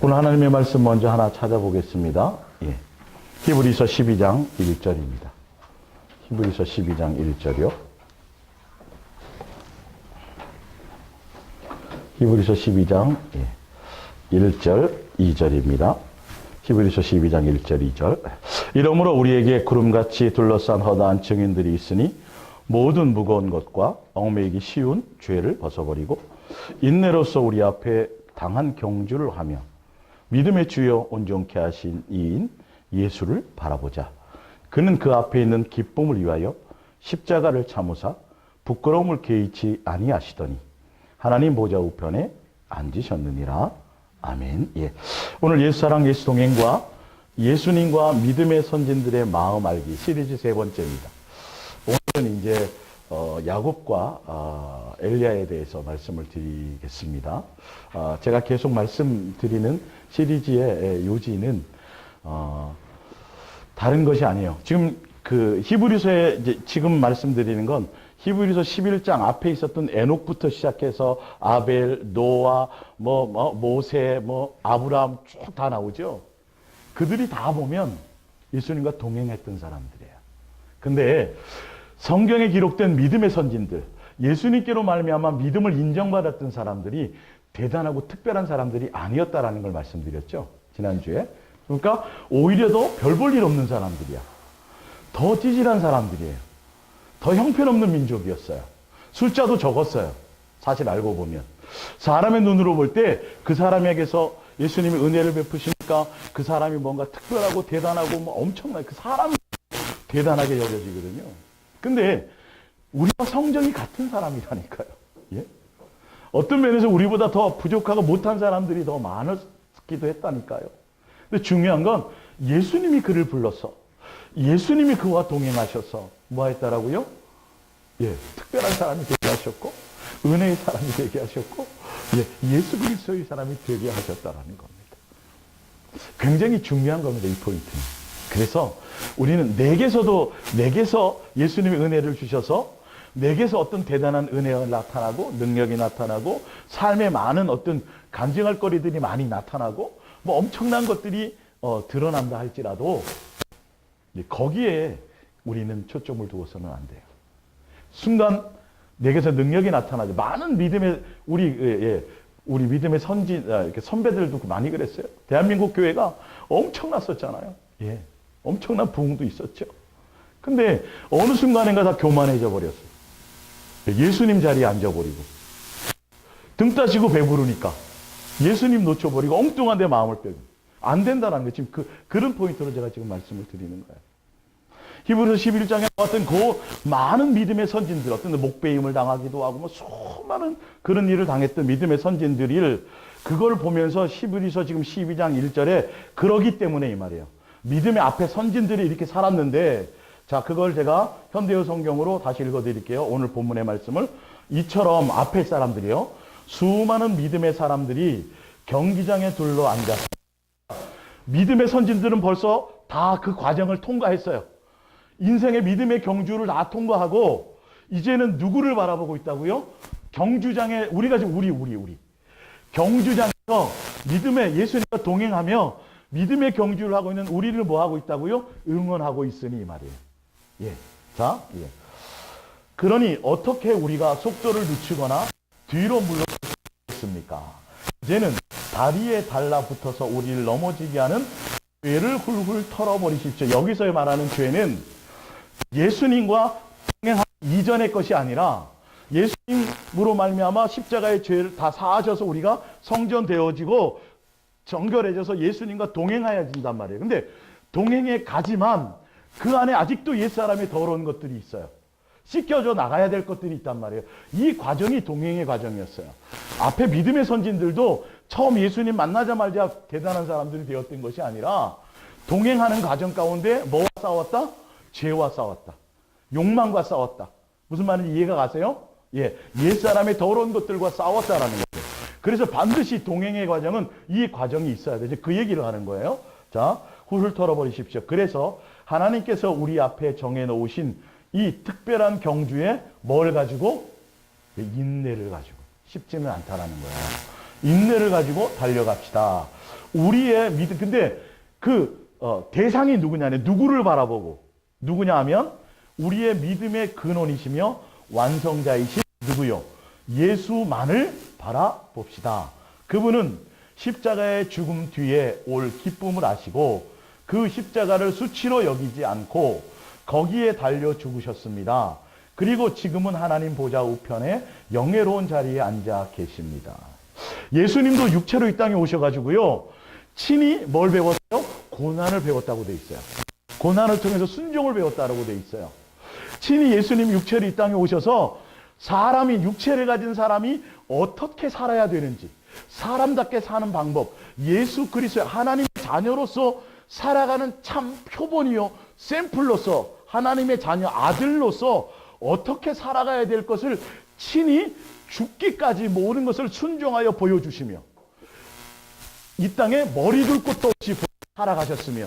오늘 하나님의 말씀 먼저 하나 찾아보겠습니다. 예. 히브리서 12장 1절입니다. 히브리서 12장 1절이요. 히브리서 12장 1절 2절입니다. 히브리서 12장 1절 2절. 이러므로 우리에게 구름같이 둘러싼 허다한 증인들이 있으니 모든 무거운 것과 얽매이기 쉬운 죄를 벗어버리고 인내로서 우리 앞에 당한 경주를 하며 믿음의 주여 온전케 하신 이인 예수를 바라보자. 그는 그 앞에 있는 기쁨을 위하여 십자가를 참으사 부끄러움을 개의치 아니하시더니 하나님 보좌 우편에 앉으셨느니라. 아멘. 예. 오늘 예수사랑 예수동행과 예수님과 믿음의 선진들의 마음 알기 시리즈 세 번째입니다. 오늘은 이제 야곱과 엘리야에 대해서 말씀을 드리겠습니다. 제가 계속 말씀드리는 시리즈의 요지는 다른 것이 아니에요. 지금 그 히브리서에 이제 지금 말씀드리는 건 히브리서 11장 앞에 있었던 에녹부터 시작해서 아벨, 노아, 모세, 아브라함 쭉 다 나오죠. 그들이 다 보면 예수님과 동행했던 사람들이에요. 근데 성경에 기록된 믿음의 선진들, 예수님께로 말미암아 믿음을 인정받았던 사람들이 대단하고 특별한 사람들이 아니었다라는 걸 말씀드렸죠. 지난주에. 그러니까 오히려 더 별 볼 일 없는 사람들이야. 더 찌질한 사람들이에요. 더 형편없는 민족이었어요. 숫자도 적었어요. 사실 알고 보면. 사람의 눈으로 볼 때 그 사람에게서 예수님이 은혜를 베푸시니까 그 사람이 뭔가 특별하고 대단하고 엄청나게 그 사람이 대단하게 여겨지거든요. 근데 우리와 성정이 같은 사람이라니까요. 예? 어떤 면에서 우리보다 더 부족하고 못한 사람들이 더 많았기도 했다니까요. 근데 중요한 건 예수님이 그를 불러서 예수님이 그와 동행하셔서 뭐 했다라고요? 예, 특별한 사람이 되게 하셨고 은혜의 사람이 되게 하셨고 예수 그리스도의 사람이 되게 하셨다라는 겁니다. 굉장히 중요한 겁니다. 이 포인트는. 그래서 우리는 내게서 예수님의 은혜를 주셔서 내게서 어떤 대단한 은혜가 나타나고 능력이 나타나고 삶에 많은 어떤 간증할 거리들이 많이 나타나고 엄청난 것들이 드러난다 할지라도 거기에 우리는 초점을 두고서는 안 돼요. 순간 내게서 능력이 나타나죠. 많은 믿음의 우리 믿음의 이렇게 선배들도 많이 그랬어요. 대한민국 교회가 엄청났었잖아요. 예. 엄청난 부흥도 있었죠. 근데 어느 순간인가 다 교만해져 버렸어요. 예수님 자리에 앉아버리고 등 따시고 배부르니까 예수님 놓쳐버리고 엉뚱한 데 마음을 빼고 안 된다는 게 지금 그런 포인트로 제가 지금 말씀을 드리는 거예요. 히브리서 11장에 나왔던 그 많은 믿음의 선진들, 어떤 목배임을 당하기도 하고 수많은 그런 일을 당했던 믿음의 선진들을 그걸 보면서 히브리서 지금 12장 1절에 그러기 때문에 이 말이에요. 믿음의 앞에 선진들이 이렇게 살았는데 자, 그걸 제가 현대어 성경으로 다시 읽어드릴게요. 오늘 본문의 말씀을. 이처럼 앞에 사람들이요. 수많은 믿음의 사람들이 경기장에 둘러 앉았어요. 믿음의 선진들은 벌써 다 그 과정을 통과했어요. 인생의 믿음의 경주를 다 통과하고 이제는 누구를 바라보고 있다고요? 경주장에 우리가 지금 우리 경주장에서 믿음의 예수님과 동행하며 믿음의 경주를 하고 있는 우리를 뭐 하고 있다고요? 응원하고 있으니 이 말이에요. 예. 자, 예. 그러니 어떻게 우리가 속도를 늦추거나 뒤로 물러섰습니까? 이제는 다리에 달라붙어서 우리를 넘어지게 하는 죄를 훌훌 털어버리십시오. 여기서 말하는 죄는 예수님과 동행한 이전의 것이 아니라 예수님으로 말미암아 십자가의 죄를 다 사하셔서 우리가 성전되어지고 정결해져서 예수님과 동행해야 된단 말이에요. 근데 동행해 가지만 그 안에 아직도 옛사람의 더러운 것들이 있어요. 씻겨져 나가야 될 것들이 있단 말이에요. 이 과정이 동행의 과정이었어요. 앞에 믿음의 선진들도 처음 예수님 만나자마자 대단한 사람들이 되었던 것이 아니라 동행하는 과정 가운데 뭐와 싸웠다? 죄와 싸웠다. 욕망과 싸웠다. 무슨 말인지 이해가 가세요? 예, 옛사람의 더러운 것들과 싸웠다라는 거죠. 그래서 반드시 동행의 과정은 이 과정이 있어야 되죠. 그 얘기를 하는 거예요. 자, 훌훌 털어버리십시오. 그래서 하나님께서 우리 앞에 정해놓으신 이 특별한 경주에 뭘 가지고? 인내를 가지고. 쉽지는 않다라는 거예요. 인내를 가지고 달려갑시다. 우리의 믿음, 근데 대상이 누구냐면 누구를 바라보고, 누구냐 하면 우리의 믿음의 근원이시며 완성자이신 누구요? 예수만을 바라봅시다. 그분은 십자가의 죽음 뒤에 올 기쁨을 아시고 그 십자가를 수치로 여기지 않고 거기에 달려 죽으셨습니다. 그리고 지금은 하나님 보좌 우편에 영예로운 자리에 앉아 계십니다. 예수님도 육체로 이 땅에 오셔가지고요, 친히 뭘 배웠어요? 고난을 배웠다고 돼 있어요. 고난을 통해서 순종을 배웠다고 돼 있어요. 친히 예수님 육체로 이 땅에 오셔서 사람이, 육체를 가진 사람이 어떻게 살아야 되는지, 사람답게 사는 방법, 예수 그리스도의 하나님의 자녀로서 살아가는 참 표본이요, 샘플로서, 하나님의 자녀 아들로서 어떻게 살아가야 될 것을 친히 죽기까지 모든 것을 순종하여 보여주시며, 이 땅에 머리 둘 곳도 없이 살아가셨으며,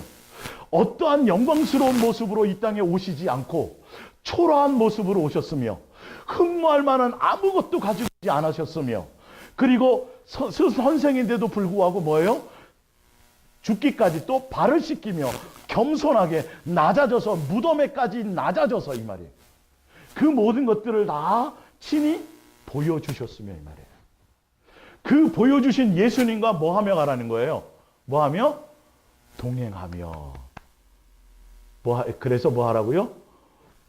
어떠한 영광스러운 모습으로 이 땅에 오시지 않고 초라한 모습으로 오셨으며, 흠모할 만한 아무것도 가지고 오지 않으셨으며, 그리고 선생인데도 불구하고 뭐예요? 죽기까지 또 발을 씻기며 겸손하게 낮아져서 무덤에까지 낮아져서, 이 말이에요. 그 모든 것들을 다 친히 보여주셨으며, 이 말이에요. 그 보여주신 예수님과 뭐 하며 가라는 거예요? 뭐 하며? 동행하며. 그래서 뭐 하라고요?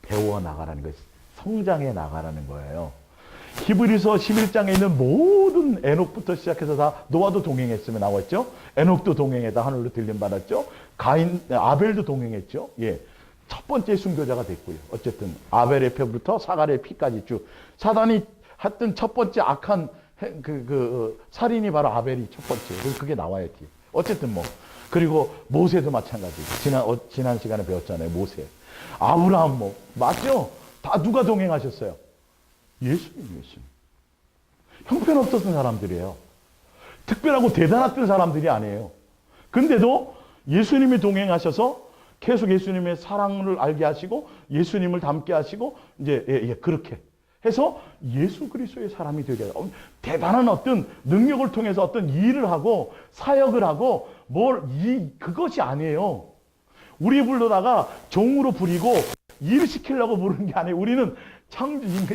배워 나가라는 거예요. 성장해 나가라는 거예요. 히브리서 11장에 있는 모든 에녹부터 시작해서 다 노아도 동행했으면 나왔죠. 에녹도 동행했다, 하늘로 들림 받았죠. 아벨도 동행했죠. 예, 첫 번째 순교자가 됐고요. 어쨌든 아벨의 표부터 사갈의 피까지 쭉 사단이 했던 첫 번째 악한 살인이 바로 아벨이 첫 번째. 그게 나와야 돼. 어쨌든 뭐, 그리고 모세도 마찬가지. 지난 시간에 배웠잖아요. 모세, 아브라함, 뭐 맞죠? 다 누가 동행하셨어요? 예수님. 형편없었던 사람들이에요. 특별하고 대단했던 사람들이 아니에요. 근데도 예수님이 동행하셔서 계속 예수님의 사랑을 알게 하시고 예수님을 닮게 하시고 이제 그렇게 해서 예수 그리스도의 사람이 되게 해요. 대단한 어떤 능력을 통해서 어떤 일을 하고 사역을 하고 그것이 아니에요. 우리 불러다가 종으로 부리고 일을 시키려고 부르는 게 아니에요. 우리는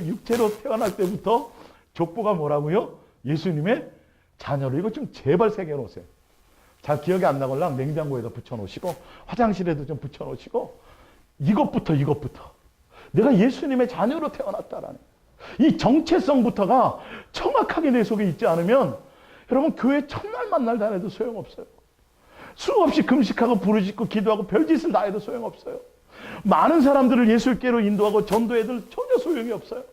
육체로 태어날 때부터 족보가 뭐라고요? 예수님의 자녀로. 이거 좀 제발 새겨놓으세요. 잘 기억이 안 나걸랑 냉장고에다 붙여놓으시고 화장실에도 좀 붙여놓으시고 이것부터 내가 예수님의 자녀로 태어났다라는 이 정체성부터가 정확하게 내 속에 있지 않으면 여러분 교회 첫날 만날 다녀도 소용없어요. 수없이 금식하고 부르짖고 기도하고 별짓을 다 해도 소용없어요. 많은 사람들을 예수께로 인도하고 전도해도 전혀 소용이 없어요.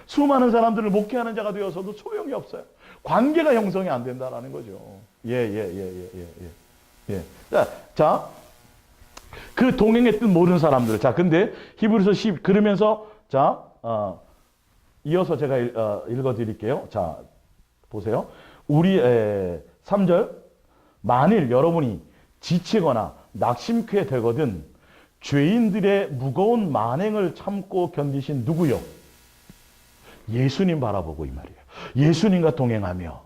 수많은 사람들을 목회하는 자가 되어서도 소용이 없어요. 관계가 형성이 안 된다라는 거죠. 자, 그 동행했던 모든 사람들. 자, 근데 히브리서 10 그러면서 자, 이어서 제가 읽어드릴게요. 자, 보세요. 우리 3절, 만일 여러분이 지치거나 낙심케 되거든 죄인들의 무거운 만행을 참고 견디신 누구요? 예수님 바라보고, 이 말이에요. 예수님과 동행하며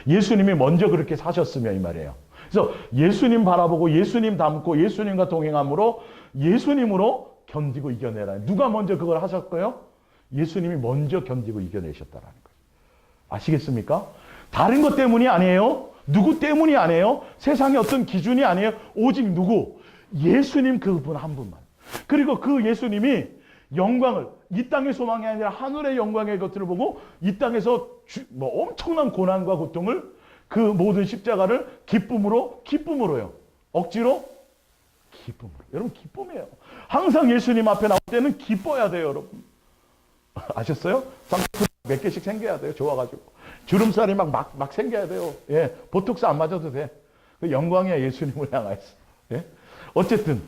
예수님이 먼저 그렇게 사셨으며, 이 말이에요. 그래서 예수님 바라보고 예수님 닮고 예수님과 동행함으로 예수님으로 견디고 이겨내라. 누가 먼저 그걸 하셨고요? 예수님이 먼저 견디고 이겨내셨다라는 거예요. 아시겠습니까? 다른 것 때문이 아니에요. 누구 때문이 아니에요. 세상의 어떤 기준이 아니에요. 오직 누구? 예수님 그분 한 분만. 그리고 그 예수님이 영광을 이 땅의 소망이 아니라 하늘의 영광의 것들을 보고 이 땅에서 엄청난 고난과 고통을 그 모든 십자가를 기쁨으로요. 억지로? 기쁨으로. 여러분 기쁨이에요. 항상 예수님 앞에 나올 때는 기뻐야 돼요, 여러분. 아셨어요? 쌍꺼풀 몇 개씩 생겨야 돼요. 좋아가지고. 주름살이 막 생겨야 돼요. 예, 보톡스 안 맞아도 돼. 그 영광이야, 예수님을 향해서. 예? 어쨌든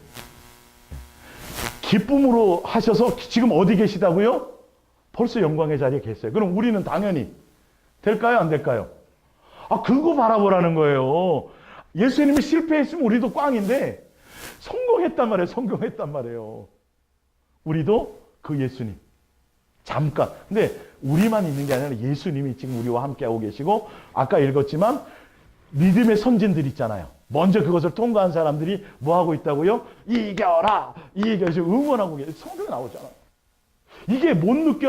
기쁨으로 하셔서 지금 어디 계시다고요? 벌써 영광의 자리에 계세요. 그럼 우리는 당연히 될까요? 안 될까요? 그거 바라보라는 거예요. 예수님이 실패했으면 우리도 꽝인데 성공했단 말이에요. 성공했단 말이에요. 우리도 그 예수님 잠깐. 근데 우리만 있는 게 아니라 예수님이 지금 우리와 함께하고 계시고, 아까 읽었지만 믿음의 선진들 있잖아요. 먼저 그것을 통과한 사람들이 뭐 하고 있다고요? 이겨라! 이겨라! 응원하고 계세요. 성경에 나오잖아요. 이게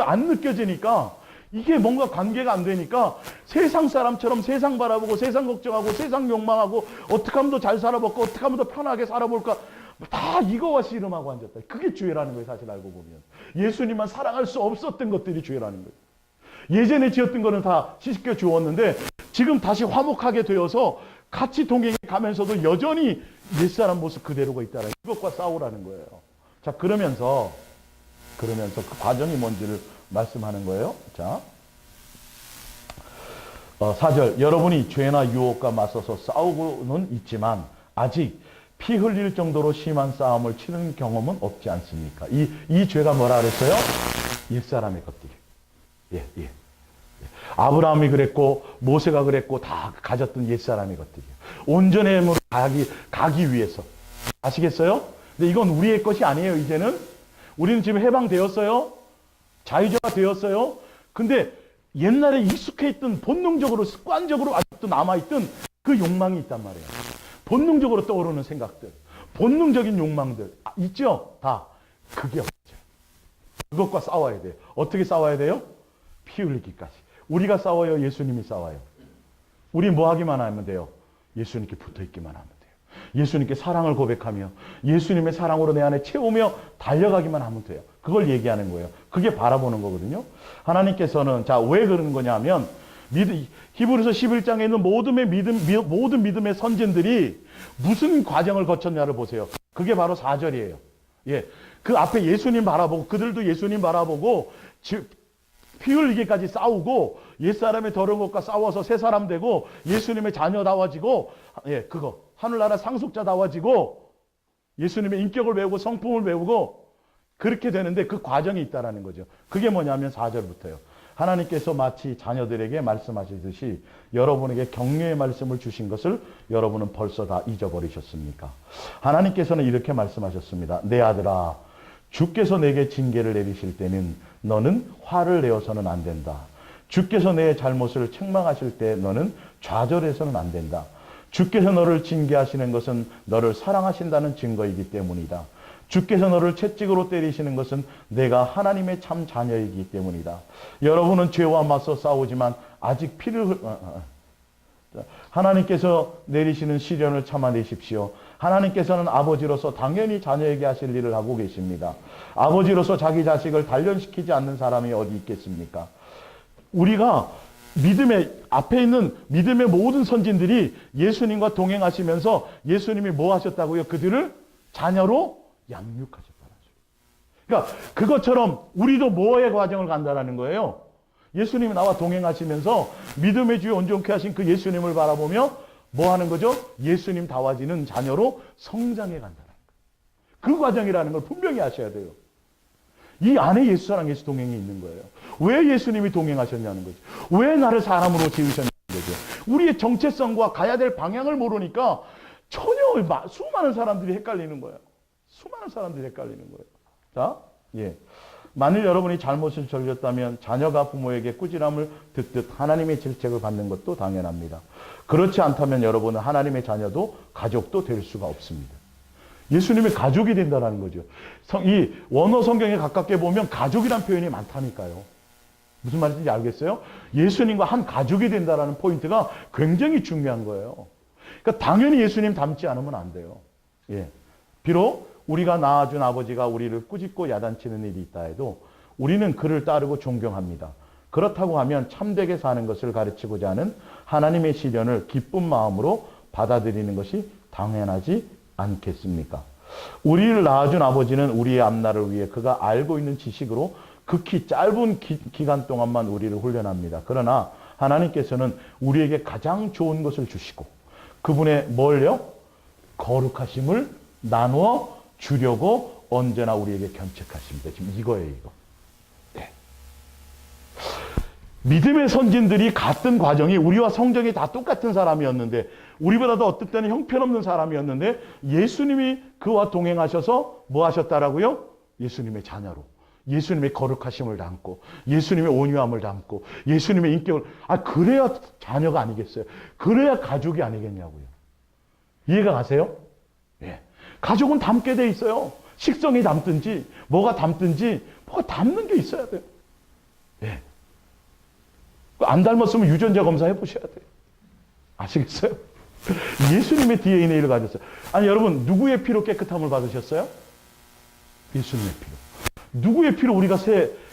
안 느껴지니까, 이게 뭔가 관계가 안 되니까 세상 사람처럼 세상 바라보고 세상 걱정하고 세상 욕망하고 어떻게 하면 더 잘 살아볼까, 어떻게 하면 더 편하게 살아볼까, 다 이거와 씨름하고 앉았다. 그게 죄라는 거예요. 사실 알고 보면 예수님만 사랑할 수 없었던 것들이 죄라는 거예요. 예전에 지었던 거는 다 씻겨 주었는데 지금 다시 화목하게 되어서 같이 동행해 가면서도 여전히 옛사람 모습 그대로가 있다는 이것과 싸우라는 거예요. 자, 그러면서 그 과정이 뭔지를 말씀하는 거예요. 자, 4절. 여러분이 죄나 유혹과 맞서서 싸우고는 있지만 아직 피 흘릴 정도로 심한 싸움을 치는 경험은 없지 않습니까? 이 죄가 뭐라 그랬어요? 옛사람의 것들이에요. 예. 아브라함이 그랬고 모세가 그랬고 다 가졌던 옛사람의 것들이에요. 온전의 힘으로 가기 위해서. 아시겠어요? 근데 이건 우리의 것이 아니에요. 이제는 우리는 지금 해방되었어요. 자유자가 되었어요. 근데 옛날에 익숙해 있던 본능적으로 습관적으로 아직도 남아있던 그 욕망이 있단 말이에요. 본능적으로 떠오르는 생각들, 본능적인 욕망들 있죠? 다. 그게 없죠. 그것과 싸워야 돼요. 어떻게 싸워야 돼요? 피 흘리기까지. 우리가 싸워요? 예수님이 싸워요? 우리 뭐 하기만 하면 돼요? 예수님께 붙어있기만 하면 돼요. 예수님께 사랑을 고백하며 예수님의 사랑으로 내 안에 채우며 달려가기만 하면 돼요. 그걸 얘기하는 거예요. 그게 바라보는 거거든요. 하나님께서는 자, 왜 그러는 거냐면 히브리서 11장에 있는 모든 믿음의 선진들이 무슨 과정을 거쳤냐를 보세요. 그게 바로 4절이에요. 예. 그 앞에 예수님 바라보고 그들도 예수님 바라보고 피 흘리기까지 싸우고 옛사람의 더러운 것과 싸워서 새 사람 되고 예수님의 자녀다워지고 그거 하늘나라 상속자다워지고 예수님의 인격을 배우고 성품을 배우고 그렇게 되는데 그 과정이 있다라는 거죠. 그게 뭐냐면 4절부터요. 하나님께서 마치 자녀들에게 말씀하시듯이 여러분에게 격려의 말씀을 주신 것을 여러분은 벌써 다 잊어버리셨습니까? 하나님께서는 이렇게 말씀하셨습니다. 내 아들아, 주께서 내게 징계를 내리실 때는 너는 화를 내어서는 안 된다. 주께서 내 잘못을 책망하실 때 너는 좌절해서는 안 된다. 주께서 너를 징계하시는 것은 너를 사랑하신다는 증거이기 때문이다. 주께서 너를 채찍으로 때리시는 것은 내가 하나님의 참 자녀이기 때문이다. 여러분은 죄와 맞서 싸우지만 아직 하나님께서 내리시는 시련을 참아내십시오. 하나님께서는 아버지로서 당연히 자녀에게 하실 일을 하고 계십니다. 아버지로서 자기 자식을 단련시키지 않는 사람이 어디 있겠습니까? 우리가 앞에 있는 믿음의 모든 선진들이 예수님과 동행하시면서 예수님이 뭐 하셨다고요? 그들을 자녀로 양육하셨다는 거죠. 그러니까 그것처럼 우리도 뭐의 과정을 간다는 거예요? 예수님이 나와 동행하시면서 믿음의 주에 온전케 하신 그 예수님을 바라보며 뭐 하는 거죠? 예수님 다워지는 자녀로 성장해 간다는 거예요. 그 과정이라는 걸 분명히 아셔야 돼요. 이 안에 예수랑 예수 동행이 있는 거예요. 왜 예수님이 동행하셨냐는 거죠. 왜 나를 사람으로 지으셨냐는 거죠. 우리의 정체성과 가야 될 방향을 모르니까 전혀 수많은 사람들이 헷갈리는 거예요. 수많은 사람들이 헷갈리는 거예요. 자, 만일 여러분이 잘못을 저질렀다면 자녀가 부모에게 꾸지람을 듣듯 하나님의 질책을 받는 것도 당연합니다. 그렇지 않다면 여러분은 하나님의 자녀도 가족도 될 수가 없습니다. 예수님의 가족이 된다는 거죠. 이 원어 성경에 가깝게 보면 가족이란 표현이 많다니까요. 무슨 말인지 알겠어요? 예수님과 한 가족이 된다는 포인트가 굉장히 중요한 거예요. 그러니까 당연히 예수님 닮지 않으면 안 돼요. 비록 우리가 낳아준 아버지가 우리를 꾸짖고 야단치는 일이 있다 해도 우리는 그를 따르고 존경합니다. 그렇다고 하면 참되게 사는 것을 가르치고자 하는 하나님의 시련을 기쁜 마음으로 받아들이는 것이 당연하지 않겠습니까? 우리를 낳아준 아버지는 우리의 앞날을 위해 그가 알고 있는 지식으로 극히 짧은 기간 동안만 우리를 훈련합니다. 그러나 하나님께서는 우리에게 가장 좋은 것을 주시고 그분의 뭘요? 거룩하심을 나누어 주려고 언제나 우리에게 견책하십니다. 지금 이거예요, 이거. 믿음의 선진들이 갔던 과정이 우리와 성정이 다 똑같은 사람이었는데 우리보다도 어떤 때는 형편없는 사람이었는데 예수님이 그와 동행하셔서 뭐 하셨다라고요? 예수님의 자녀로. 예수님의 거룩하심을 담고 예수님의 온유함을 담고 예수님의 인격을 그래야 자녀가 아니겠어요? 그래야 가족이 아니겠냐고요. 이해가 가세요? 예. 가족은 담게 돼 있어요. 식성이 담든지 뭐가 담든지 뭐가 담는 게 있어야 돼요. 예. 안 닮았으면 유전자 검사 해보셔야 돼요. 아시겠어요? 예수님의 DNA를 가졌어요. 아니 여러분 누구의 피로 깨끗함을 받으셨어요? 예수님의 피로. 누구의 피로 우리가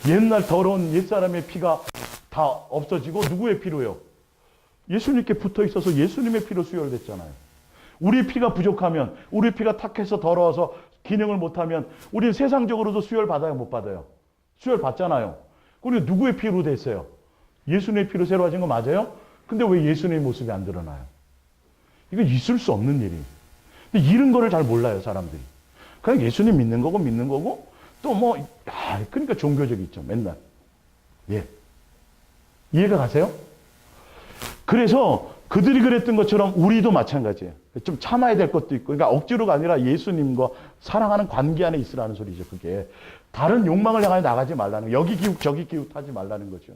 옛날 더러운 옛사람의 피가 다 없어지고 누구의 피로요? 예수님께 붙어 있어서 예수님의 피로 수혈됐잖아요. 우리 피가 부족하면 우리 피가 탁해서 더러워서 기능을 못하면 우리는 세상적으로도 수혈 받아요? 못 받아요? 수혈 받잖아요. 그리고 누구의 피로 됐어요? 예수님의 피로 새로 하신 거 맞아요? 근데 왜 예수님의 모습이 안 드러나요? 이거 있을 수 없는 일이에요. 근데 이런 거를 잘 몰라요, 사람들이. 그냥 예수님 믿는 거고, 또 그러니까 종교적이죠, 맨날. 예. 이해가 가세요? 그래서 그들이 그랬던 것처럼 우리도 마찬가지예요. 좀 참아야 될 것도 있고, 그러니까 억지로가 아니라 예수님과 사랑하는 관계 안에 있으라는 소리죠, 그게. 다른 욕망을 향해 나가지 말라는 거. 여기 기웃, 저기 기웃하지 말라는 거죠.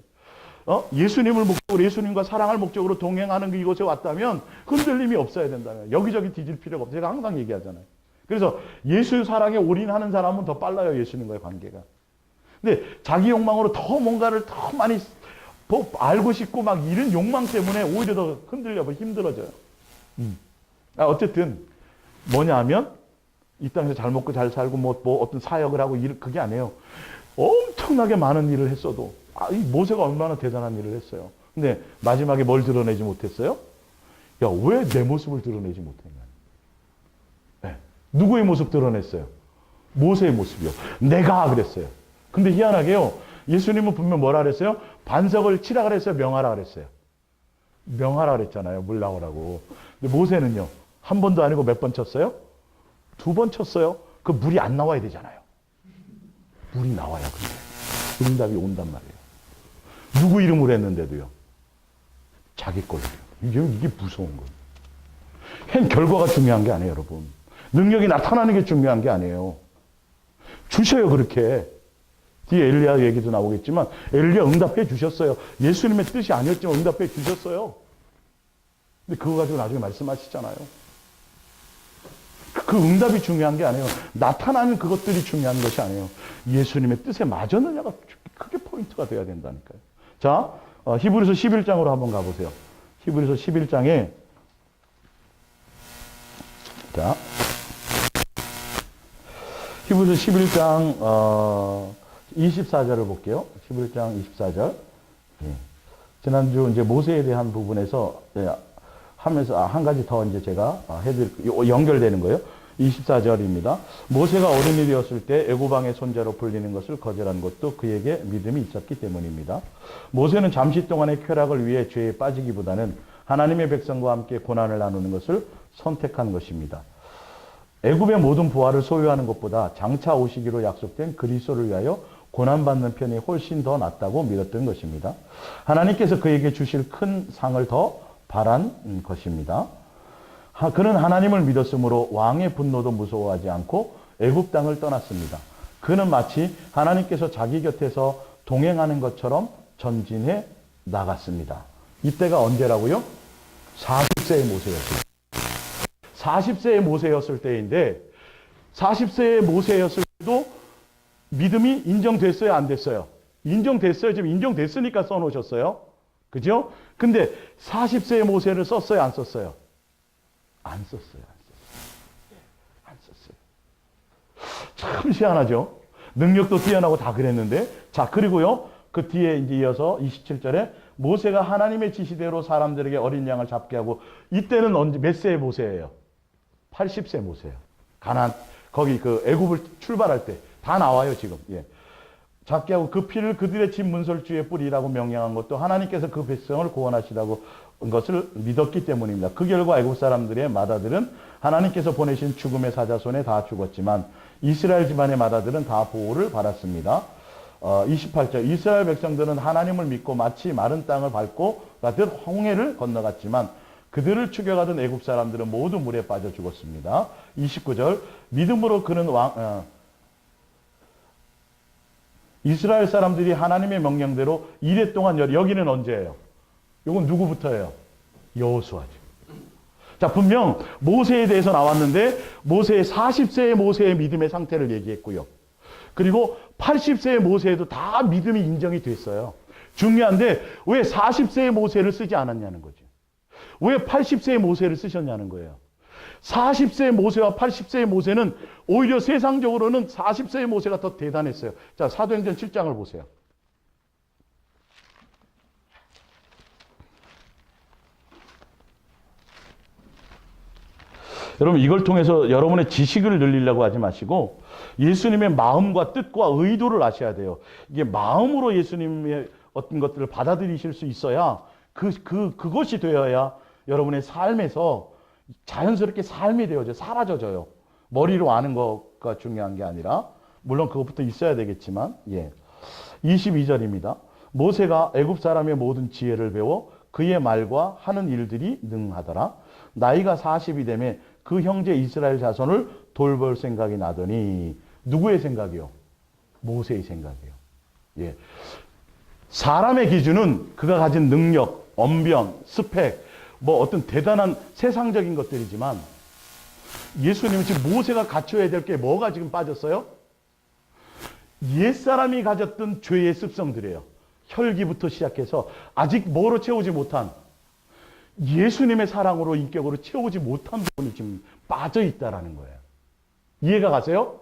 예수님을 목적으로, 예수님과 사랑할 목적으로 동행하는 이곳에 왔다면 흔들림이 없어야 된다면 여기저기 뒤질 필요가 없어요. 제가 항상 얘기하잖아요. 그래서 예수 사랑에 올인하는 사람은 더 빨라요. 예수님과의 관계가. 근데 자기 욕망으로 더 뭔가를 더 많이 더 알고 싶고 막 이런 욕망 때문에 오히려 더 힘들어져요. 어쨌든 뭐냐 하면 이 땅에서 잘 먹고 잘 살고 뭐 어떤 사역을 하고 그게 아니에요. 엄청나게 많은 일을 했어도 이 모세가 얼마나 대단한 일을 했어요. 근데 마지막에 뭘 드러내지 못했어요? 야, 왜 내 모습을 드러내지 못했냐? 네. 누구의 모습 드러냈어요? 모세의 모습이요. 내가 그랬어요. 근데 희한하게요. 예수님은 분명 뭐라 그랬어요? 반석을 치라 그랬어요? 명하라 그랬어요? 명하라 그랬잖아요. 물 나오라고. 근데 모세는요. 한 번도 아니고 몇 번 쳤어요? 2번 쳤어요. 그 물이 안 나와야 되잖아요. 물이 나와야 근데 응답이 온단 말이에요. 누구 이름으로 했는데도요. 자기 걸로. 이게 무서운 거예요. 한 결과가 중요한 게 아니에요, 여러분. 능력이 나타나는 게 중요한 게 아니에요. 주셔요, 그렇게. 뒤에 엘리야 얘기도 나오겠지만 엘리야 응답해 주셨어요. 예수님의 뜻이 아니었지만 응답해 주셨어요. 근데 그거 가지고 나중에 말씀하시잖아요. 그 응답이 중요한 게 아니에요. 나타나는 그것들이 중요한 것이 아니에요. 예수님의 뜻에 맞았느냐가 크게 포인트가 돼야 된다니까요. 자, 히브리서 11장으로 한번 가보세요. 히브리서 11장에 자, 히브리서 11장 24절을 볼게요. 11장 24절. 예. 지난주 이제 모세에 대한 부분에서 하면서 한 가지 더 이제 제가 연결되는 거예요. 24절입니다. 모세가 어른이 되었을 때 애굽 왕의 손자로 불리는 것을 거절한 것도 그에게 믿음이 있었기 때문입니다. 모세는 잠시 동안의 쾌락을 위해 죄에 빠지기보다는 하나님의 백성과 함께 고난을 나누는 것을 선택한 것입니다. 애굽의 모든 부하를 소유하는 것보다 장차 오시기로 약속된 그리스도를 위하여 고난받는 편이 훨씬 더 낫다고 믿었던 것입니다. 하나님께서 그에게 주실 큰 상을 더 바란 것입니다. 그는 하나님을 믿었으므로 왕의 분노도 무서워하지 않고 애굽 땅을 떠났습니다. 그는 마치 하나님께서 자기 곁에서 동행하는 것처럼 전진해 나갔습니다. 이때가 언제라고요? 40세의 모세였어요. 40세의 모세였을 때인데 40세의 모세였을 때도 믿음이 인정됐어요? 안 됐어요? 인정됐어요. 지금 인정됐으니까 써놓으셨어요. 그죠? 근데 40세의 모세를 썼어요? 안 썼어요? 안 썼어요. 안 썼어요. 참 희한하죠? 능력도 뛰어나고 다 그랬는데. 자, 그리고요. 그 뒤에 이제 이어서 27절에 모세가 하나님의 지시대로 사람들에게 어린 양을 잡게 하고 이때는 언제 몇 세의 모세예요? 80세 모세예요. 가나안 거기 그 애굽을 출발할 때 다 나와요, 지금. 예. 잡게 하고 그 피를 그들의 집 문설주에 뿌리라고 명령한 것도 하나님께서 그 백성을 구원하시라고 것을 믿었기 때문입니다. 그 결과 애굽 사람들의 맏아들은 하나님께서 보내신 죽음의 사자 손에 다 죽었지만 이스라엘 집안의 맏아들은 다 보호를 받았습니다. 28절 이스라엘 백성들은 하나님을 믿고 마치 마른 땅을 밟고 가듯 홍해를 건너갔지만 그들을 추격하던 애굽 사람들은 모두 물에 빠져 죽었습니다. 29절 믿음으로 그는 이스라엘 사람들이 하나님의 명령대로 이래 동안 여기는 언제예요? 이건 누구부터예요? 여호수아죠. 자, 분명 모세에 대해서 나왔는데 모세의 40세의 모세의 믿음의 상태를 얘기했고요. 그리고 80세의 모세에도 다 믿음이 인정이 됐어요. 중요한데 왜 40세의 모세를 쓰지 않았냐는 거죠. 왜 80세의 모세를 쓰셨냐는 거예요. 40세의 모세와 80세의 모세는 오히려 세상적으로는 40세의 모세가 더 대단했어요. 자, 사도행전 7장을 보세요. 여러분, 이걸 통해서 여러분의 지식을 늘리려고 하지 마시고 예수님의 마음과 뜻과 의도를 아셔야 돼요. 이게 마음으로 예수님의 어떤 것들을 받아들이실 수 있어야 그것이 되어야 여러분의 삶에서 자연스럽게 삶이 되어져 사라져져요. 머리로 아는 것가 중요한 게 아니라 물론 그것부터 있어야 되겠지만 22절입니다. 모세가 애굽 사람의 모든 지혜를 배워 그의 말과 하는 일들이 능하더라. 나이가 40이 되매 그 형제 이스라엘 자손을 돌볼 생각이 나더니 누구의 생각이요? 모세의 생각이요. 예. 사람의 기준은 그가 가진 능력, 언변, 스펙, 뭐 어떤 대단한 세상적인 것들이지만 예수님은 지금 모세가 갖춰야 될 게 뭐가 지금 빠졌어요? 옛사람이 가졌던 죄의 습성들이에요. 혈기부터 시작해서 아직 뭐로 채우지 못한 예수님의 사랑으로 인격으로 채우지 못한 부분이 지금 빠져 있다라는 거예요. 이해가 가세요?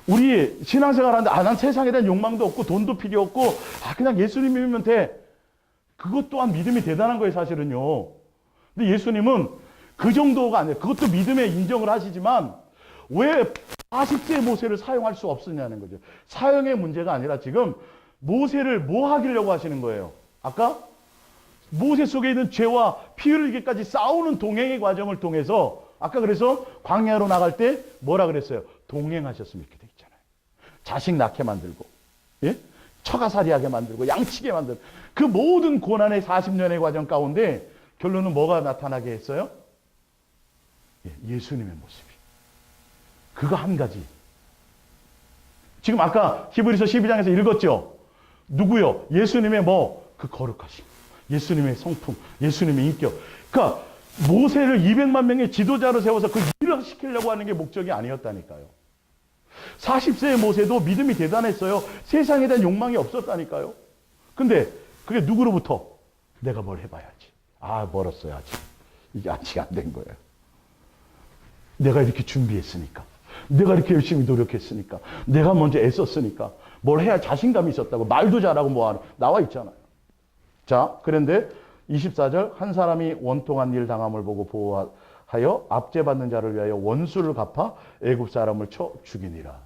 우리 신앙생활 하는데 난 세상에 대한 욕망도 없고 돈도 필요 없고 그냥 예수님 믿으면 돼. 그것 또한 믿음이 대단한 거예요, 사실은요. 근데 예수님은 그 정도가 아니에요. 그것도 믿음에 인정을 하시지만 왜 40세의 모세를 사용할 수 없었냐는 거죠. 사용의 문제가 아니라 지금 모세를 뭐 하기려고 하시는 거예요? 아까 모세 속에 있는 죄와 피 흘리기까지 싸우는 동행의 과정을 통해서 아까 그래서 광야로 나갈 때 뭐라 그랬어요? 동행하셨으면 이렇게 돼 있잖아요. 자식 낳게 만들고, 예? 처가살이하게 만들고, 양치게 만들고, 그 모든 고난의 40년의 과정 가운데 결론은 뭐가 나타나게 했어요? 예수님의 모습이. 그거 한 가지. 지금 아까 히브리서 12장에서 읽었죠? 누구요? 예수님의 그 거룩하심, 예수님의 성품, 예수님의 인격. 그러니까 모세를 200만 명의 지도자로 세워서 그 일을 시키려고 하는 게 목적이 아니었다니까요. 40세의 모세도 믿음이 대단했어요. 세상에 대한 욕망이 없었다니까요. 근데 그게 누구로부터? 내가 뭘 해봐야지. 멀었어요, 아직. 이게 아직 안 된 거예요. 내가 이렇게 준비했으니까. 내가 이렇게 열심히 노력했으니까. 내가 먼저 애썼으니까. 뭘 해야 자신감이 있었다고. 말도 잘하고 뭐하는. 나와 있잖아요. 자, 그런데 24절 한 사람이 원통한 일 당함을 보고 보호하여 압제받는 자를 위하여 원수를 갚아 애굽 사람을 쳐 죽이니라.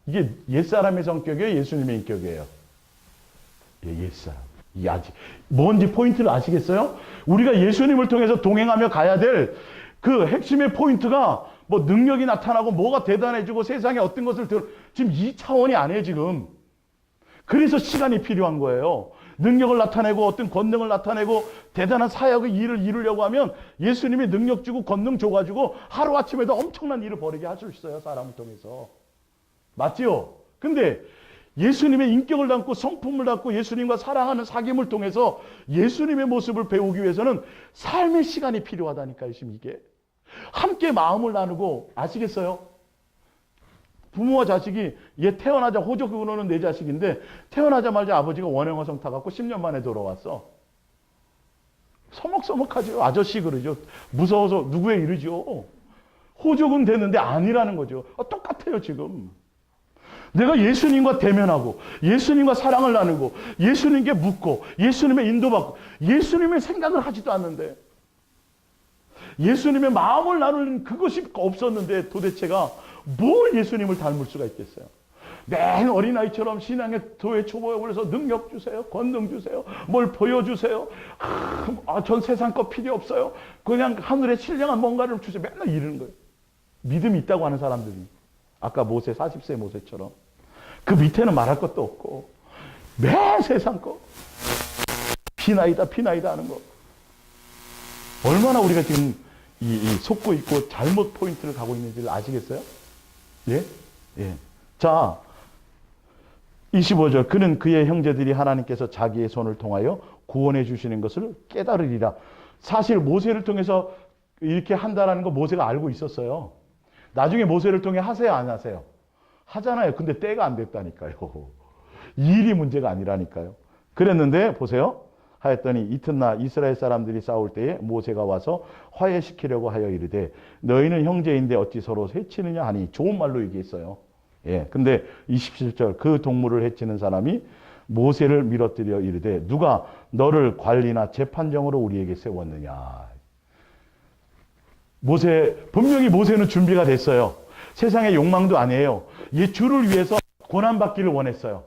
이게 옛사람의 성격이에요? 예수님의 인격이에요? 옛사람. 아직 뭔지 포인트를 아시겠어요? 우리가 예수님을 통해서 동행하며 가야 될 그 핵심의 포인트가 뭐 능력이 나타나고 뭐가 대단해지고 세상에 어떤 것을 지금 이 차원이 아니에요, 지금. 그래서 시간이 필요한 거예요. 능력을 나타내고 어떤 권능을 나타내고 대단한 사역의 일을 이루려고 하면 예수님이 능력 주고 권능 줘가지고 하루아침에도 엄청난 일을 벌이게 할 수 있어요, 사람을 통해서. 맞지요? 근데 예수님의 인격을 담고 성품을 담고 예수님과 사랑하는 사귐을 통해서 예수님의 모습을 배우기 위해서는 삶의 시간이 필요하다니까요, 지금 이게. 함께 마음을 나누고, 아시겠어요? 부모와 자식이 얘 태어나자 호적으로는 내 자식인데 태어나자마자 아버지가 원형어성 타갖고 10년 만에 돌아왔어. 서먹서먹하죠. 아저씨 그러죠. 무서워서 누구에 이르죠. 호적은 되는데 아니라는 거죠. 똑같아요, 지금. 내가 예수님과 대면하고 예수님과 사랑을 나누고 예수님께 묻고 예수님의 인도받고 예수님의 생각을 하지도 않는데 예수님의 마음을 나누는 그것이 없었는데 도대체가 뭘 예수님을 닮을 수가 있겠어요? 맨 어린아이처럼 신앙의 도에 초보에 올려서 능력 주세요. 권능 주세요. 뭘 보여주세요. 전 세상 거 필요 없어요. 그냥 하늘에 신령한 뭔가를 주세요. 맨날 이러는 거예요. 믿음이 있다고 하는 사람들이. 아까 모세 40세 모세처럼. 그 밑에는 말할 것도 없고 매 세상 거. 피나이다 하는 거. 얼마나 우리가 지금 속고 있고 잘못 포인트를 가고 있는지를 아시겠어요? 예? 예. 자, 25절 그는 그의 형제들이 하나님께서 자기의 손을 통하여 구원해 주시는 것을 깨달으리라. 사실 모세를 통해서 이렇게 한다라는 거 모세가 알고 있었어요. 나중에 모세를 통해 하세요, 안 하세요? 하잖아요. 근데 때가 안 됐다니까요. 일이 문제가 아니라니까요. 그랬는데 보세요. 하였더니 이튿날 이스라엘 사람들이 싸울 때에 모세가 와서 화해시키려고 하여 이르되 너희는 형제인데 어찌 서로 해치느냐 하니 좋은 말로 얘기했어요. 예. 근데 27절 그 동물을 해치는 사람이 모세를 밀어뜨려 이르되 누가 너를 관리나 재판정으로 우리에게 세웠느냐. 분명히 모세는 준비가 됐어요. 세상의 욕망도 아니에요. 이 주를 위해서 고난받기를 원했어요.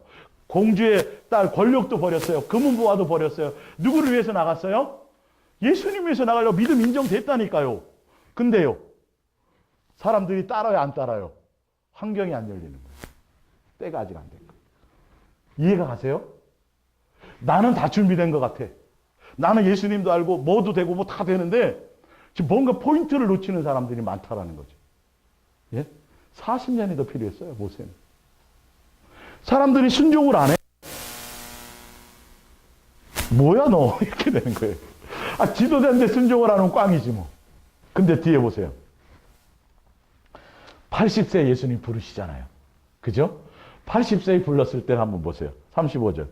공주의 딸 권력도 버렸어요. 금은보화도 버렸어요. 누구를 위해서 나갔어요? 예수님 위해서 나가려고 믿음 인정됐다니까요. 근데요. 사람들이 따라요, 안 따라요? 환경이 안 열리는 거예요. 때가 아직 안 된 거예요. 이해가 가세요? 나는 다 준비된 것 같아. 나는 예수님도 알고 뭐도 되고 뭐 다 되는데 지금 뭔가 포인트를 놓치는 사람들이 많다라는 거죠. 예? 40년이 더 필요했어요, 모세는. 사람들이 순종을 안 해. 뭐야 너 이렇게 되는 거예요. 아 지도자인데 순종을 안 하면 꽝이지 뭐. 근데 뒤에 보세요. 80세 예수님 부르시잖아요. 그죠? 80세에 불렀을 때 한번 보세요. 35절.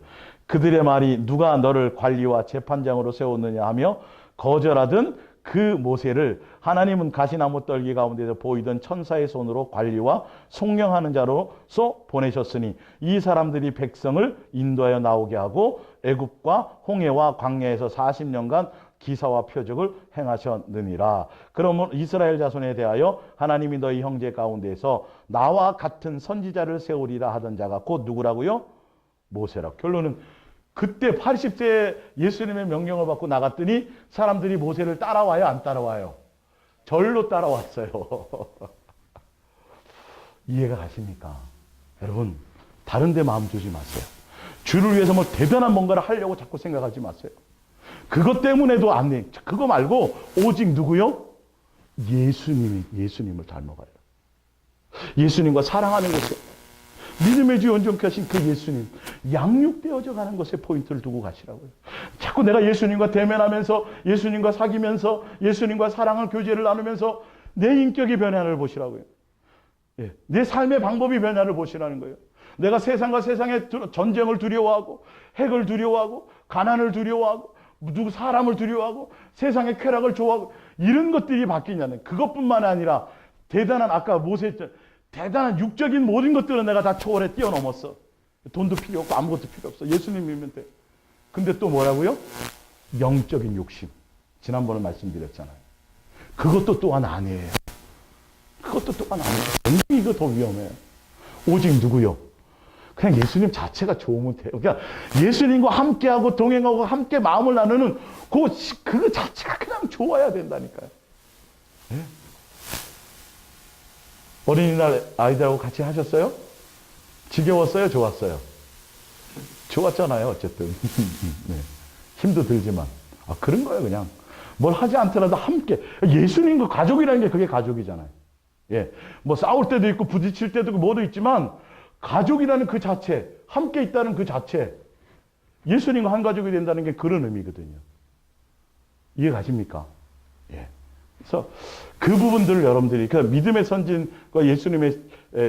그들의 말이 누가 너를 관리와 재판장으로 세웠느냐 하며 거절하든 그 모세를 하나님은 가시나무 떨기 가운데서 보이던 천사의 손으로 관리와 속령하는 자로서 보내셨으니 이 사람들이 백성을 인도하여 나오게 하고 애굽과 홍해와 광야에서 40년간 기사와 표적을 행하셨느니라. 그러면 이스라엘 자손에 대하여 하나님이 너희 형제 가운데서 나와 같은 선지자를 세우리라 하던 자가 곧 누구라고요? 모세라. 결론은 그때 80세에 예수님의 명령을 받고 나갔더니 사람들이 모세를 따라와요, 안 따라와요? 절로 따라왔어요. 이해가 가십니까? 여러분, 다른 데 마음 두지 마세요. 주를 위해서 뭐 대단한 뭔가를 하려고 자꾸 생각하지 마세요. 그것 때문에도 안 돼. 그거 말고 오직 누구요? 예수님을 닮아가요. 예수님과 사랑하는 것에 믿음의 주 온전케 하신 그 예수님, 양육되어져 가는 것에 포인트를 두고 가시라고요. 자꾸 내가 예수님과 대면하면서 예수님과 사귀면서 예수님과 사랑을 교제를 나누면서 내 인격이 변화를 보시라고요. 예, 내 삶의 방법이 변화를 보시라는 거예요. 내가 세상과 세상의 전쟁을 두려워하고 핵을 두려워하고 가난을 두려워하고 누구 사람을 두려워하고 세상의 쾌락을 좋아하고 이런 것들이 바뀌냐는 그것뿐만 아니라 대단한 아까 모세처럼 대단한 육적인 모든 것들은 내가 다 초월해 뛰어넘었어. 돈도 필요 없고 아무것도 필요 없어. 예수님 믿으면 돼. 근데 또 뭐라고요? 영적인 욕심. 지난번에 말씀드렸잖아요. 그것도 또한 아니에요. 그것도 또한 아니에요. 굉장히 이거 더 위험해요. 오직 누구요? 그냥 예수님 자체가 좋으면 돼요. 그러니까 예수님과 함께하고 동행하고 함께 마음을 나누는 그 자체가 그냥 좋아야 된다니까요. 네? 어린이날 아이들하고 같이 하셨어요? 지겨웠어요? 좋았어요? 좋았잖아요, 어쨌든. 네. 힘도 들지만. 아, 그런 거예요, 그냥. 뭘 하지 않더라도 함께. 예수님과 가족이라는 게 그게 가족이잖아요. 예. 뭐 싸울 때도 있고 부딪힐 때도 있고 뭐도 있지만 가족이라는 그 자체, 함께 있다는 그 자체, 예수님과 한 가족이 된다는 게 그런 의미거든요. 이해 가십니까? 예. 그래서 그 부분들을 여러분들이, 그 믿음의 선진과 예수님의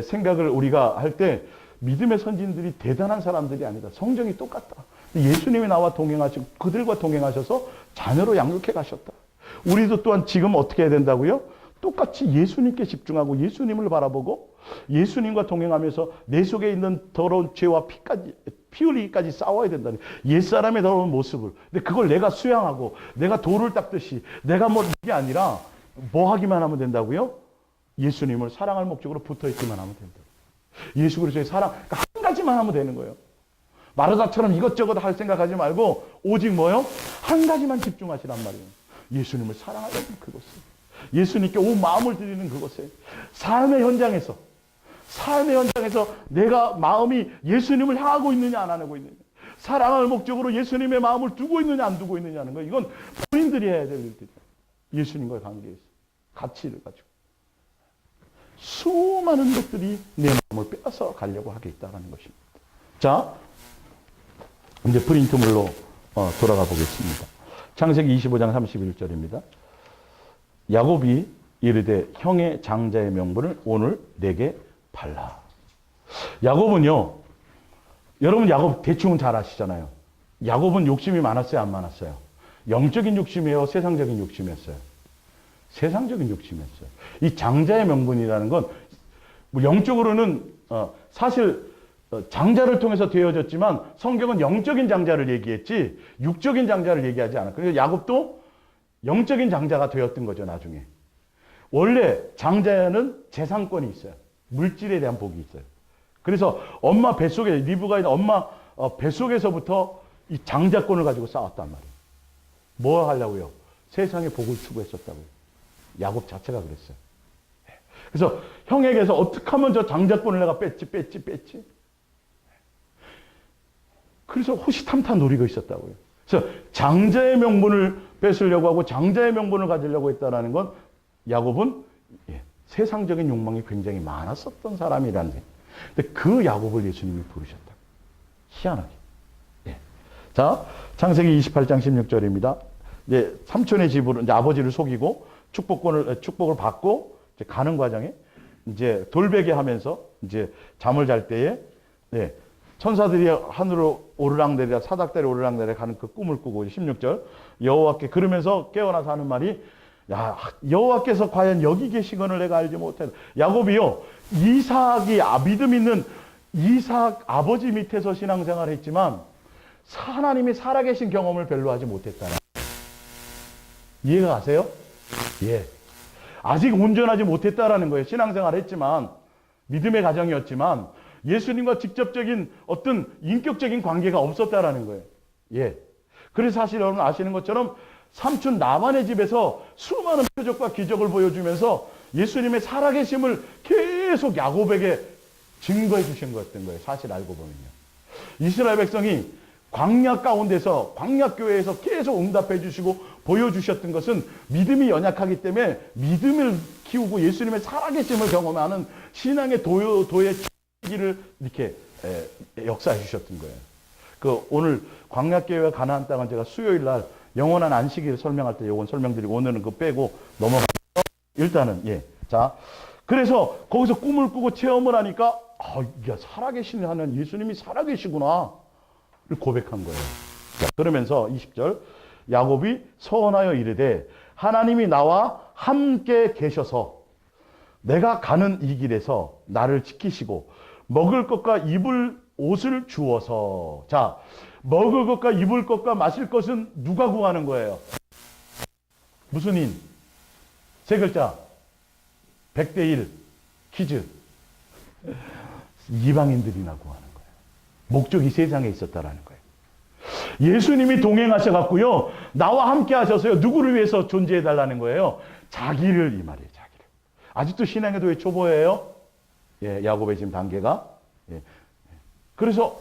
생각을 우리가 할 때 믿음의 선진들이 대단한 사람들이 아니다. 성정이 똑같다. 예수님이 나와 동행하시고 그들과 동행하셔서 자녀로 양육해 가셨다. 우리도 또한 지금 어떻게 해야 된다고요? 똑같이 예수님께 집중하고 예수님을 바라보고 예수님과 동행하면서 내 속에 있는 더러운 죄와 피 흘리기까지 싸워야 된다는 옛사람의 더러운 모습을. 근데 그걸 내가 수양하고 내가 돌을 닦듯이 내가 뭐 이게 아니라 뭐 하기만 하면 된다고요? 예수님을 사랑할 목적으로 붙어있기만 하면 된다. 예수 그리스도의 사랑, 그러니까 한 가지만 하면 되는 거예요. 마르다처럼 이것저것 할 생각하지 말고 오직 뭐요? 한 가지만 집중하시란 말이에요. 예수님을 사랑하려는 그것을. 예수님께 온 마음을 드리는 그것에 삶의 현장에서 내가 마음이 예수님을 향하고 있느냐 안 하고 있느냐, 사랑할 목적으로 예수님의 마음을 두고 있느냐 안 두고 있느냐는 거, 이건 본인들이 해야 될 일들이에요. 예수님과의 관계에서 가치를 가지고 수많은 것들이 내 마음을 빼앗아 가려고 하겠다는 것입니다. 자, 이제 프린트물로 돌아가 보겠습니다. 창세기 25장 31절입니다. 야곱이 이르되 형의 장자의 명분을 오늘 내게 발라. 야곱은요, 여러분 야곱 대충은 잘 아시잖아요. 야곱은 욕심이 많았어요, 안 많았어요? 영적인 욕심이에요, 세상적인 욕심이었어요? 세상적인 욕심이었어요. 이 장자의 명분이라는 건 영적으로는 사실 장자를 통해서 되어졌지만 성경은 영적인 장자를 얘기했지 육적인 장자를 얘기하지 않아. 그래서 야곱도 영적인 장자가 되었던 거죠, 나중에. 원래 장자는 재산권이 있어요. 물질에 대한 복이 있어요. 그래서 엄마 뱃속에, 리브가 있는 엄마 뱃속에서부터 이 장자권을 가지고 싸웠단 말이에요. 뭐 하려고요? 세상의 복을 추구했었다고요. 야곱 자체가 그랬어요. 그래서 형에게서 어떻게 하면 저 장자권을 내가 뺐지. 그래서 호시탐탐 노리고 있었다고요. 그래서 장자의 명분을 뺏으려고 하고 장자의 명분을 가지려고 했다는 건 야곱은 세상적인 욕망이 굉장히 많았었던 사람이라는 거예요. 근데 그 야곱을 예수님이 부르셨다. 희한하게. 예. 자, 창세기 28장 16절입니다. 이제 삼촌의 집으로 이제 아버지를 속이고 축복을 받고 이제 가는 과정에 이제 돌베개 하면서 이제 잠을 잘 때에 천사들이 하늘로 오르락내리락 사닥다리 오르락내리락 하는 그 꿈을 꾸고 16절 여호와께 그러면서 깨어나서 하는 말이 야 여호와께서 과연 여기 계시건을 내가 알지 못했다. 야곱이요 이삭이 믿음 있는 이삭 아버지 밑에서 신앙생활을 했지만 하나님이 살아계신 경험을 별로 하지 못했다. 이해가 가세요? 예. 아직 온전하지 못했다라는 거예요. 신앙생활을 했지만 믿음의 가정이었지만 예수님과 직접적인 어떤 인격적인 관계가 없었다라는 거예요. 예. 그래서 사실 여러분 아시는 것처럼 삼촌 나만의 집에서 수많은 표적과 기적을 보여주면서 예수님의 살아계심을 계속 야곱에게 증거해 주신 거였던 거예요. 사실 알고 보면요. 이스라엘 백성이 광야 가운데서 광야교회에서 계속 응답해 주시고 보여주셨던 것은 믿음이 연약하기 때문에 믿음을 키우고 예수님의 살아계심을 경험하는 신앙의 도의 기를 이렇게 역사해 주셨던 거예요. 그 오늘 광야교회와 가나안 땅은 제가 수요일 날 영원한 안식일을 설명할 때 요건 설명드리고 오늘은 그거 빼고 넘어가서 일단은 자 그래서 거기서 꿈을 꾸고 체험을 하니까 야 살아계신 하는 예수님이 살아계시구나 를 고백한 거예요. 자, 그러면서 20절 야곱이 서원하여 이르되 하나님이 나와 함께 계셔서 내가 가는 이 길에서 나를 지키시고 먹을 것과 입을 옷을 주어서 자 먹을 것과 입을 것과 마실 것은 누가 구하는 거예요? 무슨 인? 세 글자 100대 1 퀴즈 이방인들이나 구하는 거예요. 목적이 세상에 있었다라는 거예요. 예수님이 동행하셔갖고요 나와 함께 하셔서요 누구를 위해서 존재해달라는 거예요? 자기를 이 말이에요. 자기를. 아직도 신앙의 도의 초보예요. 야곱의 지금 단계가. 그래서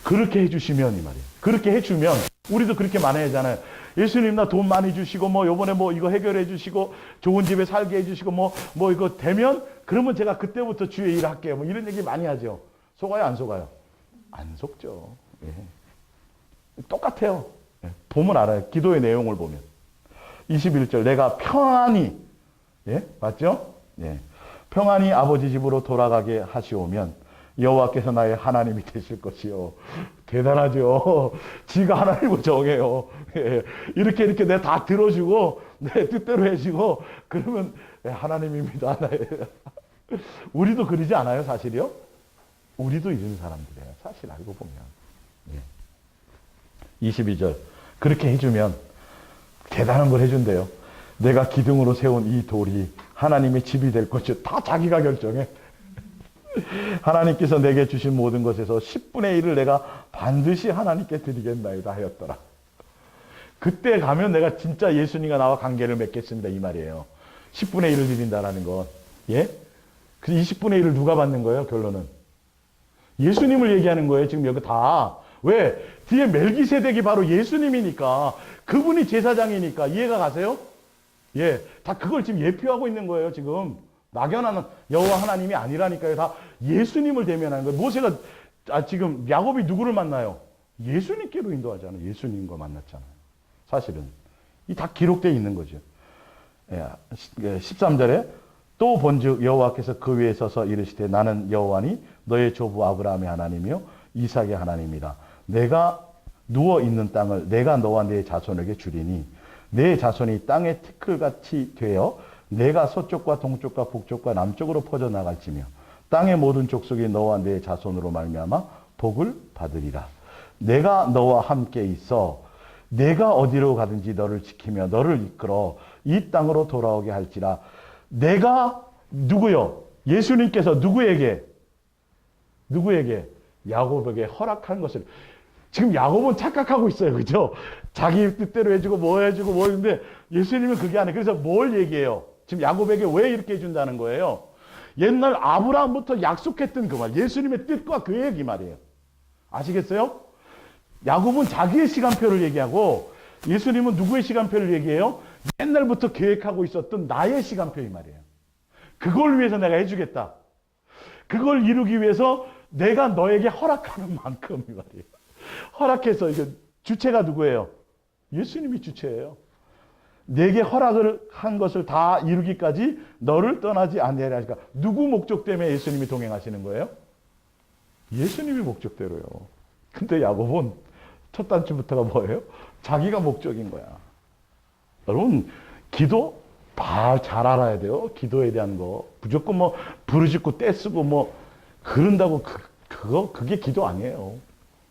그렇게 해주시면 이 말이에요. 그렇게 해주면 우리도 그렇게 만회하잖아요. 예수님 나 돈 많이 주시고 뭐 요번에 뭐 이거 해결해 주시고 좋은 집에 살게 해주시고 뭐 이거 되면 그러면 제가 그때부터 주의 일을 할게요. 뭐 이런 얘기 많이 하죠. 속아요 안 속아요? 안 속죠. 똑같아요. 보면 알아요. 기도의 내용을 보면 21절 내가 평안히 맞죠? 평안히 아버지 집으로 돌아가게 하시오면 여호와께서 나의 하나님이 되실 것이요. 대단하죠. 지가 하나님을 정해요. 이렇게 내가 다 들어주고 내 뜻대로 해주고 그러면 하나님입니다. 우리도 그러지 않아요 사실이요? 우리도 이런 사람들이에요. 사실 알고 보면. 22절 그렇게 해주면 대단한 걸 해준대요. 내가 기둥으로 세운 이 돌이 하나님의 집이 될 것이요. 다 자기가 결정해. 하나님께서 내게 주신 모든 것에서 10분의 1을 내가 반드시 하나님께 드리겠나이다 하였더라. 그때 가면 내가 진짜 예수님과 나와 관계를 맺겠습니다 이 말이에요. 10분의 1을 드린다라는 건. 그 20분의 1을 누가 받는 거예요? 결론은 예수님을 얘기하는 거예요. 지금 여기 다. 왜? 뒤에 멜기세덱이 바로 예수님이니까 그분이 제사장이니까 이해가 가세요? 다 그걸 지금 예표하고 있는 거예요 지금. 막연한 여호와 하나님이 아니라니까요. 다 예수님을 대면하는 거예요. 모세가 지금 야곱이 누구를 만나요? 예수님께로 인도하잖아요. 예수님과 만났잖아요. 사실은. 이 다 기록되어 있는 거죠. 13절에 또 본즉 여호와께서 그 위에 서서 이르시되 나는 여호와니 너의 조부 아브라함의 하나님이요 이삭의 하나님이라. 내가 누워 있는 땅을 내가 너와 네 자손에게 주리니 내 자손이 땅의 티끌같이 되어 내가 서쪽과 동쪽과 북쪽과 남쪽으로 퍼져 나갈지며 땅의 모든 족속이 너와 내 자손으로 말미암아 복을 받으리라. 내가 너와 함께 있어 내가 어디로 가든지 너를 지키며 너를 이끌어 이 땅으로 돌아오게 할지라. 내가 누구요? 예수님께서 누구에게 야곱에게 허락한 것을. 지금 야곱은 착각하고 있어요. 그죠? 자기 뜻대로 해주고 뭐 해주고 뭐 했는데 예수님은 그게 아니에요. 그래서 뭘 얘기해요? 지금 야곱에게 왜 이렇게 해준다는 거예요? 옛날 아브라함부터 약속했던 그 말, 예수님의 뜻과 그 얘기 말이에요. 아시겠어요? 야곱은 자기의 시간표를 얘기하고 예수님은 누구의 시간표를 얘기해요? 옛날부터 계획하고 있었던 나의 시간표 이 말이에요. 그걸 위해서 내가 해주겠다. 그걸 이루기 위해서 내가 너에게 허락하는 만큼 이 말이에요. 허락해서 이게 주체가 누구예요? 예수님이 주체예요. 내게 허락을 한 것을 다 이루기까지 너를 떠나지 않으리라 하니까 누구 목적 때문에 예수님이 동행하시는 거예요? 예수님이 목적대로요. 근데 야곱은 첫 단추부터가 뭐예요? 자기가 목적인 거야. 여러분 기도 잘 알아야 돼요. 기도에 대한 거 무조건 뭐 부르짖고 떼쓰고 뭐 그런다고 그게 기도 아니에요.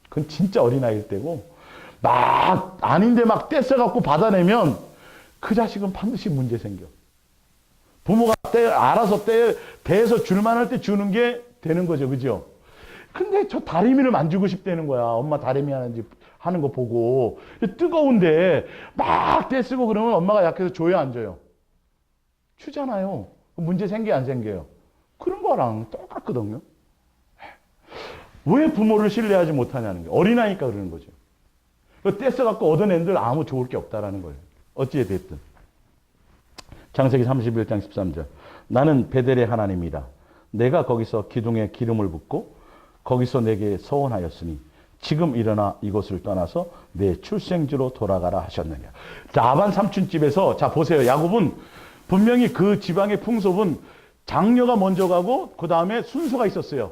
그건 진짜 어린아이일 때고 막 아닌데 막 떼써갖고 받아내면 그 자식은 반드시 문제 생겨. 부모가 알아서 배에서 줄만 할 때 주는 게 되는 거죠. 그죠? 근데 저 다리미를 안 주고 싶다는 거야. 엄마 다리미 하는 거 보고. 뜨거운데 막 떼쓰고 그러면 엄마가 약해서 줘요, 안 줘요? 주잖아요. 문제 생겨, 안 생겨요? 그런 거랑 똑같거든요. 왜 부모를 신뢰하지 못하냐는 거예요. 어린아이니까 그러는 거죠. 떼써갖고 얻은 애들 아무 좋을 게 없다라는 거예요. 어찌됐든. 창세기 31장 13절. 나는 베델의 하나님이다. 내가 거기서 기둥에 기름을 붓고 거기서 내게 서원하였으니 지금 일어나 이곳을 떠나서 내 출생지로 돌아가라 하셨느냐. 라반 삼촌집에서 자 보세요. 야곱은 분명히 그 지방의 풍속은 장녀가 먼저 가고 그 다음에 순서가 있었어요.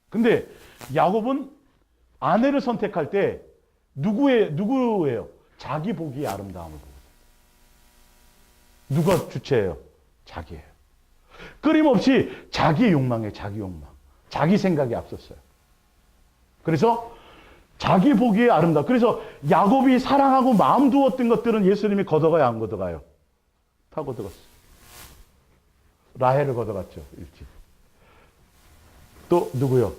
근데 야곱은 아내를 선택할 때 누구예요? 자기 보기의 아름다움을 보고. 누가 주체예요? 자기예요. 끊임없이 자기 욕망에 자기 욕망, 자기 생각이 앞섰어요. 그래서 자기 보기에 아름다워. 그래서 야곱이 사랑하고 마음 두었던 것들은 예수님이 걷어가요, 안 걷어가요? 다 걷어갔어. 라헬을 걷어갔죠, 일찍. 또 누구요?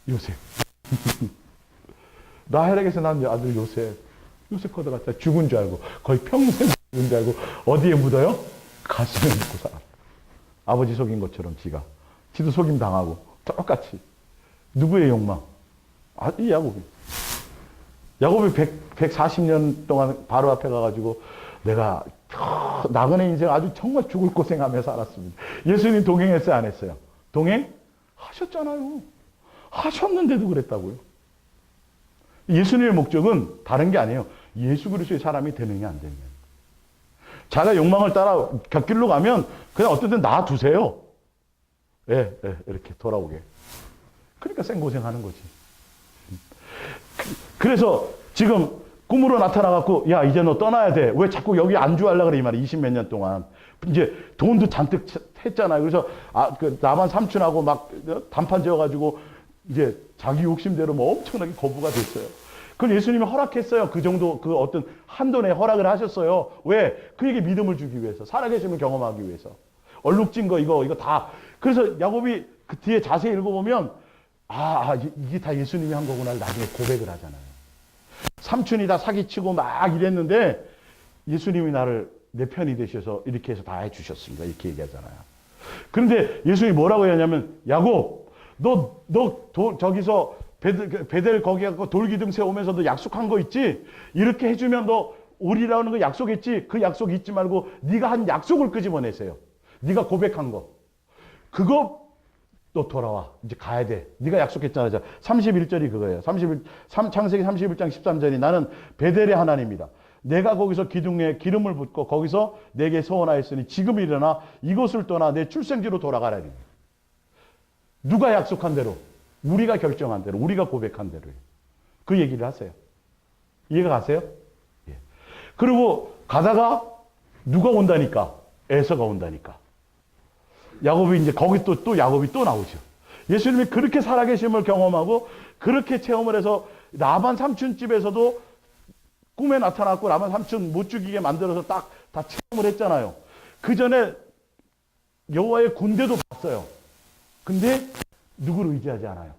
요셉. 라헬에게서 난 아들 요셉 걷어갔다. 죽은 줄 알고 거의 평생 죽은 줄 알고 어디에 묻어요? 가슴에 묻고 살아. 아버지 속인 것처럼 지도 속임 당하고 똑같이. 누구의 욕망? 이 야곱이 140년 동안 바로 앞에 가가지고 내가 나그네 인생 아주 정말 죽을 고생하며 살았습니다. 예수님 동행했어요, 안 했어요? 동행하셨잖아요. 하셨는데도 그랬다고요. 예수님의 목적은 다른 게 아니에요. 예수 그리스도의 사람이 되느냐 안 되느냐. 자가 욕망을 따라 곁길로 가면 그냥 어떤 때 놔두세요. 이렇게 돌아오게. 그러니까 생고생하는 거지. 그래서 지금 꿈으로 나타나갖고 야 이제 너 떠나야 돼. 왜 자꾸 여기 안주하려고 그래 이 말이야. 20몇 년 동안. 이제 돈도 잔뜩 했잖아요. 그래서 그 나만 삼촌하고 막 단판 지어가지고 이제 자기 욕심대로 뭐 엄청나게 거부가 됐어요. 그걸 예수님이 허락했어요. 그 정도 그 어떤 한도 내에 허락을 하셨어요. 왜? 그에게 믿음을 주기 위해서. 살아계심을 경험하기 위해서. 얼룩진 거 이거 다. 그래서 야곱이 그 뒤에 자세히 읽어보면 이게 다 예수님이 한 거구나 나중에 고백을 하잖아요. 삼촌이 다 사기치고 막 이랬는데 예수님이 나를 내 편이 되셔서 이렇게 해서 다 해주셨습니다. 이렇게 얘기하잖아요. 그런데 예수님이 뭐라고 하냐면 야곱 너 저기서 베델 거기 가서 돌기둥 세우면서 너 약속한 거 있지? 이렇게 해주면 너 오리라는 거 약속했지? 그 약속 잊지 말고 네가 한 약속을 끄집어내세요. 네가 고백한 거. 그거 또 돌아와. 이제 가야 돼. 네가 약속했잖아. 31절이 그거예요. 창세기 31장 13절이 나는 베델의 하나님이다. 내가 거기서 기둥에 기름을 붓고 거기서 내게 서원하였으니 지금 일어나 이곳을 떠나 내 출생지로 돌아가라니. 누가 약속한 대로, 우리가 결정한 대로, 우리가 고백한 대로요. 그 얘기를 하세요. 이해가 가세요? 예. 그리고 가다가 누가 온다니까? 에서가 온다니까. 야곱이 이제 거기 또 야곱이 또 나오죠. 예수님이 그렇게 살아계심을 경험하고 그렇게 체험을 해서 라반 삼촌 집에서도 꿈에 나타났고 라반 삼촌 못 죽이게 만들어서 딱 다 체험을 했잖아요. 그 전에 여호와의 군대도 봤어요. 근데 누구를 의지하지 않아요?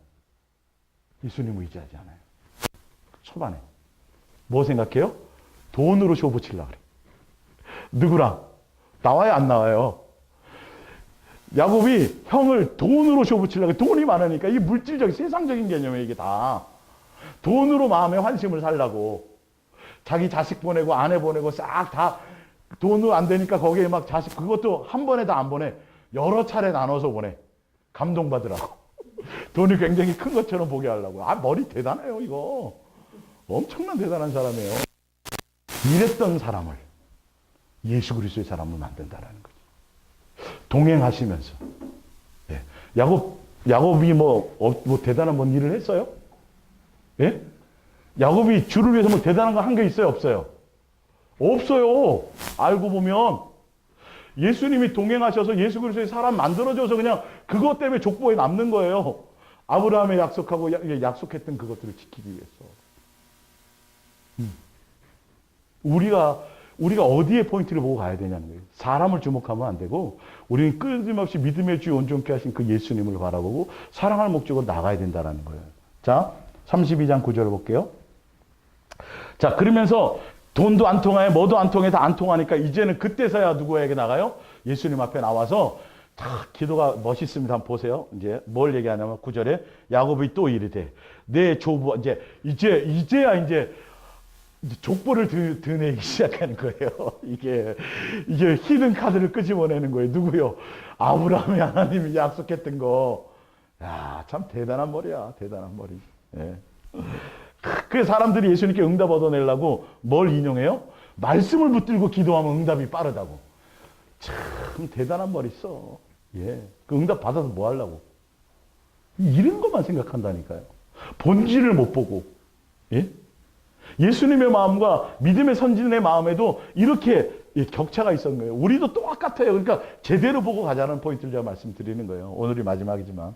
예수님을 의지하지 않아요. 초반에 뭐 생각해요? 돈으로 쇼부 치려고 그래. 누구랑? 나와요, 안 나와요? 야곱이 형을 돈으로 쇼부 치려고 그래. 돈이 많으니까 이게 물질적인 세상적인 개념이에요. 이게 다 돈으로 마음의 환심을 살라고. 자기 자식 보내고 아내 보내고 싹 다 돈으로 안 되니까 거기에 막 자식 그것도 한 번에 다 안 보내. 여러 차례 나눠서 보내. 감동받으라고. 돈이 굉장히 큰 것처럼 보게 하려고. 아, 머리 대단해요, 이거. 엄청난 대단한 사람이에요. 이랬던 사람을 예수 그리스도의 사람으로 만든다라는 거죠. 동행하시면서. 예. 야곱이 뭐 대단한 뭔 일을 했어요? 예? 야곱이 주를 위해서 뭐 대단한 거 한 게 있어요? 없어요? 없어요. 알고 보면 예수님이 동행하셔서 예수 그리스도의 사람 만들어줘서 그냥 그것 때문에 족보에 남는 거예요. 아브라함에 약속하고 약속했던 그것들을 지키기 위해서. 우리가 어디에 포인트를 보고 가야 되냐는 거예요. 사람을 주목하면 안 되고 우리는 끊임없이 믿음의 주 온전케 하신 그 예수님을 바라보고 사랑할 목적으로 나가야 된다는 거예요. 자, 32장 9절을 볼게요. 자, 그러면서 돈도 안 통하에 뭐도 안 통해 다 안 통하니까 이제는 그때서야 누구에게 나가요? 예수님 앞에 나와서 다 기도가 멋있습니다. 한번 보세요. 이제 뭘 얘기하냐면 9절에 야곱이 또 이르되 내 조부 이제야 족보를 드내기 시작하는 거예요. 이게 히든 카드를 끄집어내는 거예요. 누구요? 아브라함의 하나님이 약속했던 거. 야, 참 대단한 머리야. 대단한 머리. 예. 그 사람들이 예수님께 응답 얻어내려고 뭘 인용해요? 말씀을 붙들고 기도하면 응답이 빠르다고. 참 대단한 머리 써. 예. 그 응답 받아서 뭐 하려고? 이런 것만 생각한다니까요. 본질을 못 보고. 예? 예수님의 마음과 믿음의 선진의 마음에도 이렇게 격차가 있었던 거예요. 우리도 똑같아요. 그러니까 제대로 보고 가자는 포인트를 제가 말씀드리는 거예요. 오늘이 마지막이지만.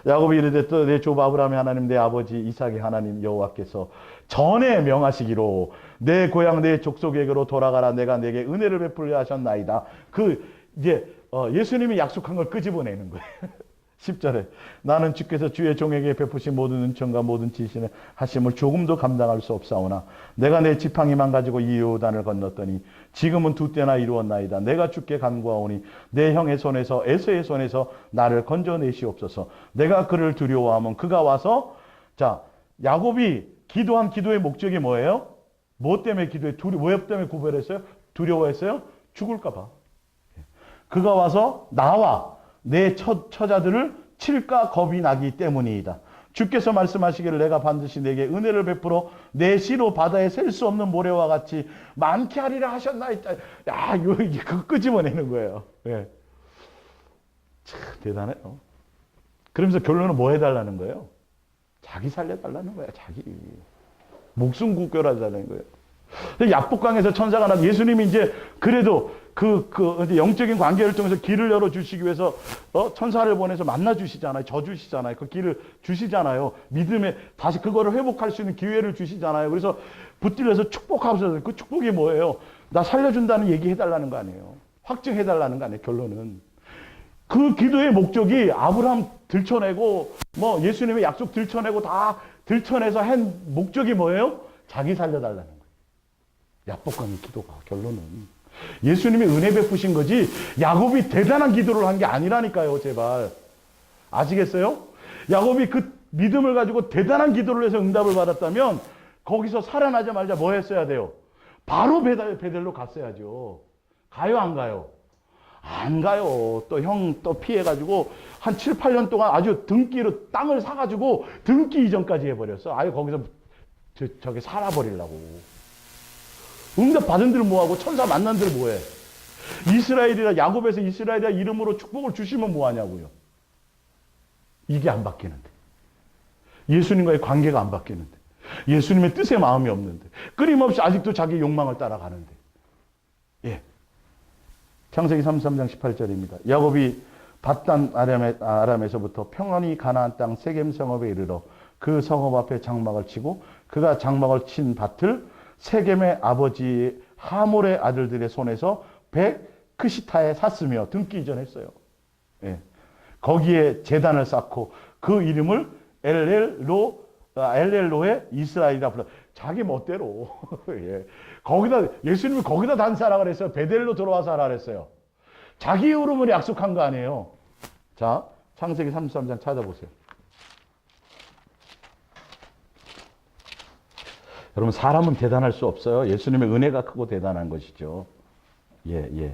야곱이 이르되 또 내 조부 아브라함의 하나님 내 아버지 이삭의 하나님 여호와께서 전에 명하시기로 내 고향 내 족속에게로 돌아가라 내가 내게 은혜를 베풀려 하셨나이다. 예수님이 약속한 걸 끄집어내는 거예요. 10절에 나는 주께서 주의 종에게 베푸신 모든 은총과 모든 지시는 하심을 조금도 감당할 수 없사오나 내가 내 지팡이만 가지고 이 요단을 건넜더니 지금은 두 때나 이루었나이다. 내가 주께 간구하오니 내 형의 손에서 에서의 손에서 나를 건져내시옵소서. 내가 그를 두려워하면 그가 와서 자 야곱이 기도한 기도의 목적이 뭐예요? 뭐 때문에 기도해? 왜 때문에 구별했어요? 두려워했어요? 죽을까 봐. 그가 와서 나와 내 처자들을 칠까 겁이 나기 때문이다. 주께서 말씀하시기를 내가 반드시 내게 은혜를 베풀어 내 씨로 바다에 셀 수 없는 모래와 같이 많게 하리라 하셨나이다. 야, 그거 끄집어내는 거예요. 예. 참 대단해요. 그러면서 결론은 뭐 해달라는 거예요? 자기 살려달라는 거야. 자기 목숨 구별하자는 거예요. 약복강에서 천사가 나 예수님이 이제 그래도 이제 영적인 관계를 통해서 길을 열어주시기 위해서 천사를 보내서 만나주시잖아요. 져주시잖아요. 그 길을 주시잖아요. 믿음에 다시 그거를 회복할 수 있는 기회를 주시잖아요. 그래서 붙들려서 축복하셔서 그 축복이 뭐예요? 나 살려준다는 얘기 해달라는 거 아니에요. 확증해달라는 거 아니에요. 결론은. 그 기도의 목적이 아브라함 들쳐내고 뭐 예수님의 약속 들쳐내고 다 들쳐내서 한 목적이 뭐예요? 자기 살려달라는 거예요. 약복강의 기도가 결론은. 예수님이 은혜 베푸신 거지 야곱이 대단한 기도를 한 게 아니라니까요. 제발 아시겠어요? 야곱이 그 믿음을 가지고 대단한 기도를 해서 응답을 받았다면 거기서 살아나자마자 뭐 했어야 돼요? 바로 베델로 갔어야죠. 가요 안 가요? 안 가요. 또 형 또 피해가지고 한 7, 8년 동안 아주 등기로 땅을 사가지고 등기 이전까지 해버렸어. 아유, 거기서 저기 살아버리려고. 응답 받은 들 뭐하고 천사 만난 들 뭐해. 이스라엘이라, 야곱에서 이스라엘이라 이름으로 축복을 주시면 뭐하냐고요. 이게 안 바뀌는데. 예수님과의 관계가 안 바뀌는데. 예수님의 뜻에 마음이 없는데. 끊임없이 아직도 자기 욕망을 따라가는데. 예. 창세기 33장 18절입니다. 야곱이 밧단 아람에서부터 평안히 가나안 땅 세겜 성읍에 이르러 그 성읍 앞에 장막을 치고 그가 장막을 친 밭을 세겜의 아버지 하몰의 아들들의 손에서 크시타에 샀으며 등기 이전했어요. 예. 거기에 제단을 쌓고 그 이름을 엘렐로의 이스라엘이라 불러. 자기 멋대로. 예. 거기다 예수님이 거기다 단사라 그랬어요. 베델로 들어와서 하라 그랬어요. 자기 이름을 약속한 거 아니에요. 자, 창세기 33장 찾아보세요. 여러분, 사람은 대단할 수 없어요. 예수님의 은혜가 크고 대단한 것이죠. 예.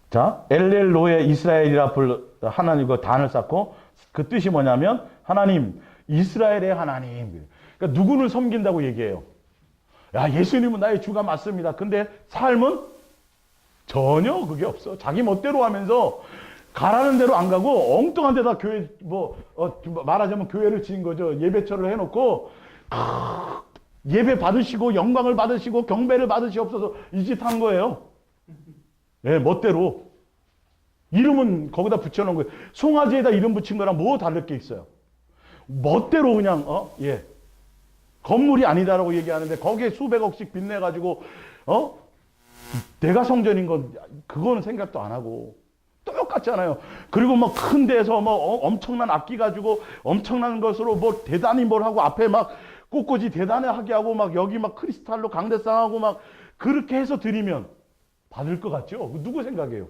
자, 엘렐로의 이스라엘이라 하나님과 단을 쌓고 그 뜻이 뭐냐면 하나님, 이스라엘의 하나님. 그러니까 누구를 섬긴다고 얘기해요. 야, 예수님은 나의 주가 맞습니다. 근데 삶은 전혀 그게 없어. 자기 멋대로 하면서 가라는 대로 안 가고 엉뚱한 데다 교회 말하자면 교회를 지은 거죠. 예배처를 해놓고 예배 받으시고 영광을 받으시고 경배를 받으시옵소서 이 짓 한 거예요. 예, 멋대로. 이름은 거기다 붙여놓은 거예요. 송아지에다 이름 붙인 거랑 뭐 다를 게 있어요. 멋대로 그냥 건물이 아니다라고 얘기하는데 거기에 수백억씩 빚내가지고 내가 성전인 건 그거는 생각도 안 하고 똑같잖아요. 그리고 뭐 큰 데서 뭐 엄청난 악기 가지고 엄청난 것으로 뭐 대단히 뭘 하고 앞에 막 꽃꽂이 대단하게 하고 막 여기 막 크리스탈로 강대상하고 막 그렇게 해서 드리면 받을 것 같죠? 누구 생각이에요?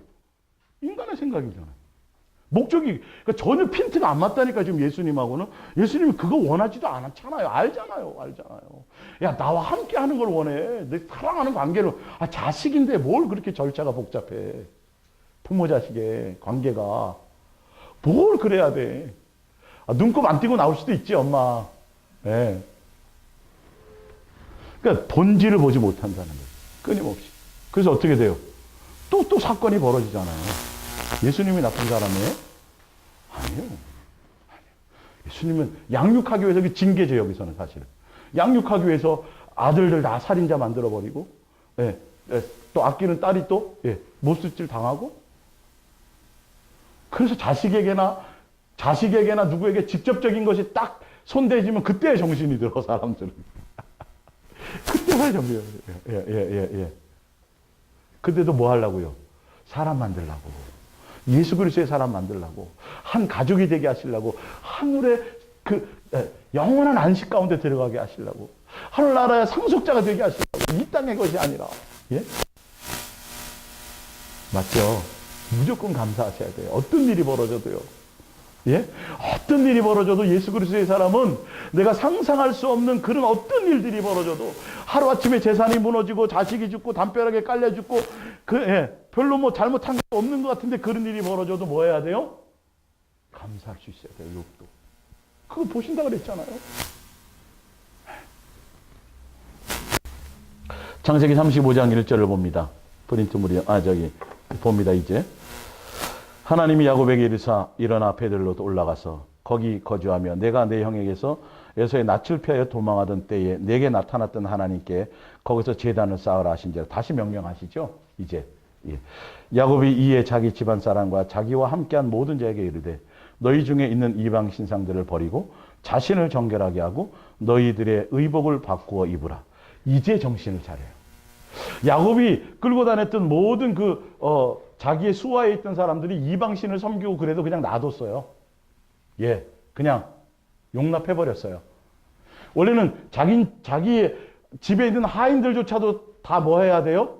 인간의 생각이잖아요. 목적이 그러니까 전혀 핀트가 안 맞다니까 지금 예수님하고는. 예수님이 그거 원하지도 않잖아요. 알잖아요. 야, 나와 함께 하는 걸 원해. 내 사랑하는 관계를. 자식인데 뭘 그렇게 절차가 복잡해. 부모 자식의 관계가 뭘 그래야 돼. 눈곱 안 띄고 나올 수도 있지, 엄마. 네. 그러니까 본질을 보지 못한다는 거예요. 끊임없이. 그래서 어떻게 돼요? 또 사건이 벌어지잖아요. 예수님이 나쁜 사람이에요? 아니에요. 예수님은 양육하기 위해서 징계죠, 여기서는 사실은. 양육하기 위해서 아들들 다 살인자 만들어버리고, 또 아끼는 딸이 못수질 당하고, 그래서 자식에게나 누구에게 직접적인 것이 딱 손대지면 그때 정신이 들어, 사람들은. 그때가 정신이 들어요. 예. 그때도 뭐 하려고요? 사람 만들려고. 예수 그리스도의 사람 만들려고. 한 가족이 되게 하시려고. 하늘의 영원한 안식 가운데 들어가게 하시려고. 하늘나라의 상속자가 되게 하시려고. 이 땅의 것이 아니라. 예? 맞죠? 무조건 감사하셔야 돼요. 어떤 일이 벌어져도요. 예? 어떤 일이 벌어져도 예수 그리스도의 사람은 내가 상상할 수 없는 그런 어떤 일들이 벌어져도 하루아침에 재산이 무너지고 자식이 죽고 담벼락에 깔려 죽고 별로 뭐 잘못한 게 없는 것 같은데 그런 일이 벌어져도 뭐 해야 돼요? 감사할 수 있어야 돼요. 욥도. 그거 보신다 그랬잖아요. 창세기 35장 1절을 봅니다. 봅니다 이제. 하나님이 야곱에게 이르사 일어나 베들로 올라가서 거기 거주하며 내가 내 형에게서 에서의 낯을 피하여 도망하던 때에 내게 나타났던 하나님께 거기서 제단을 쌓으라 하신지라. 다시 명령하시죠. 이제. 예. 야곱이 이에 자기 집안 사람과 자기와 함께한 모든 자에게 이르되 너희 중에 있는 이방 신상들을 버리고 자신을 정결하게 하고 너희들의 의복을 바꾸어 입으라. 이제 정신을 차려요. 야곱이 끌고 다녔던 모든 자기의 수하에 있던 사람들이 이방신을 섬기고 그래도 그냥 놔뒀어요. 예, 그냥 용납해버렸어요. 원래는 자기의 집에 있는 하인들조차도 다 뭐 해야 돼요?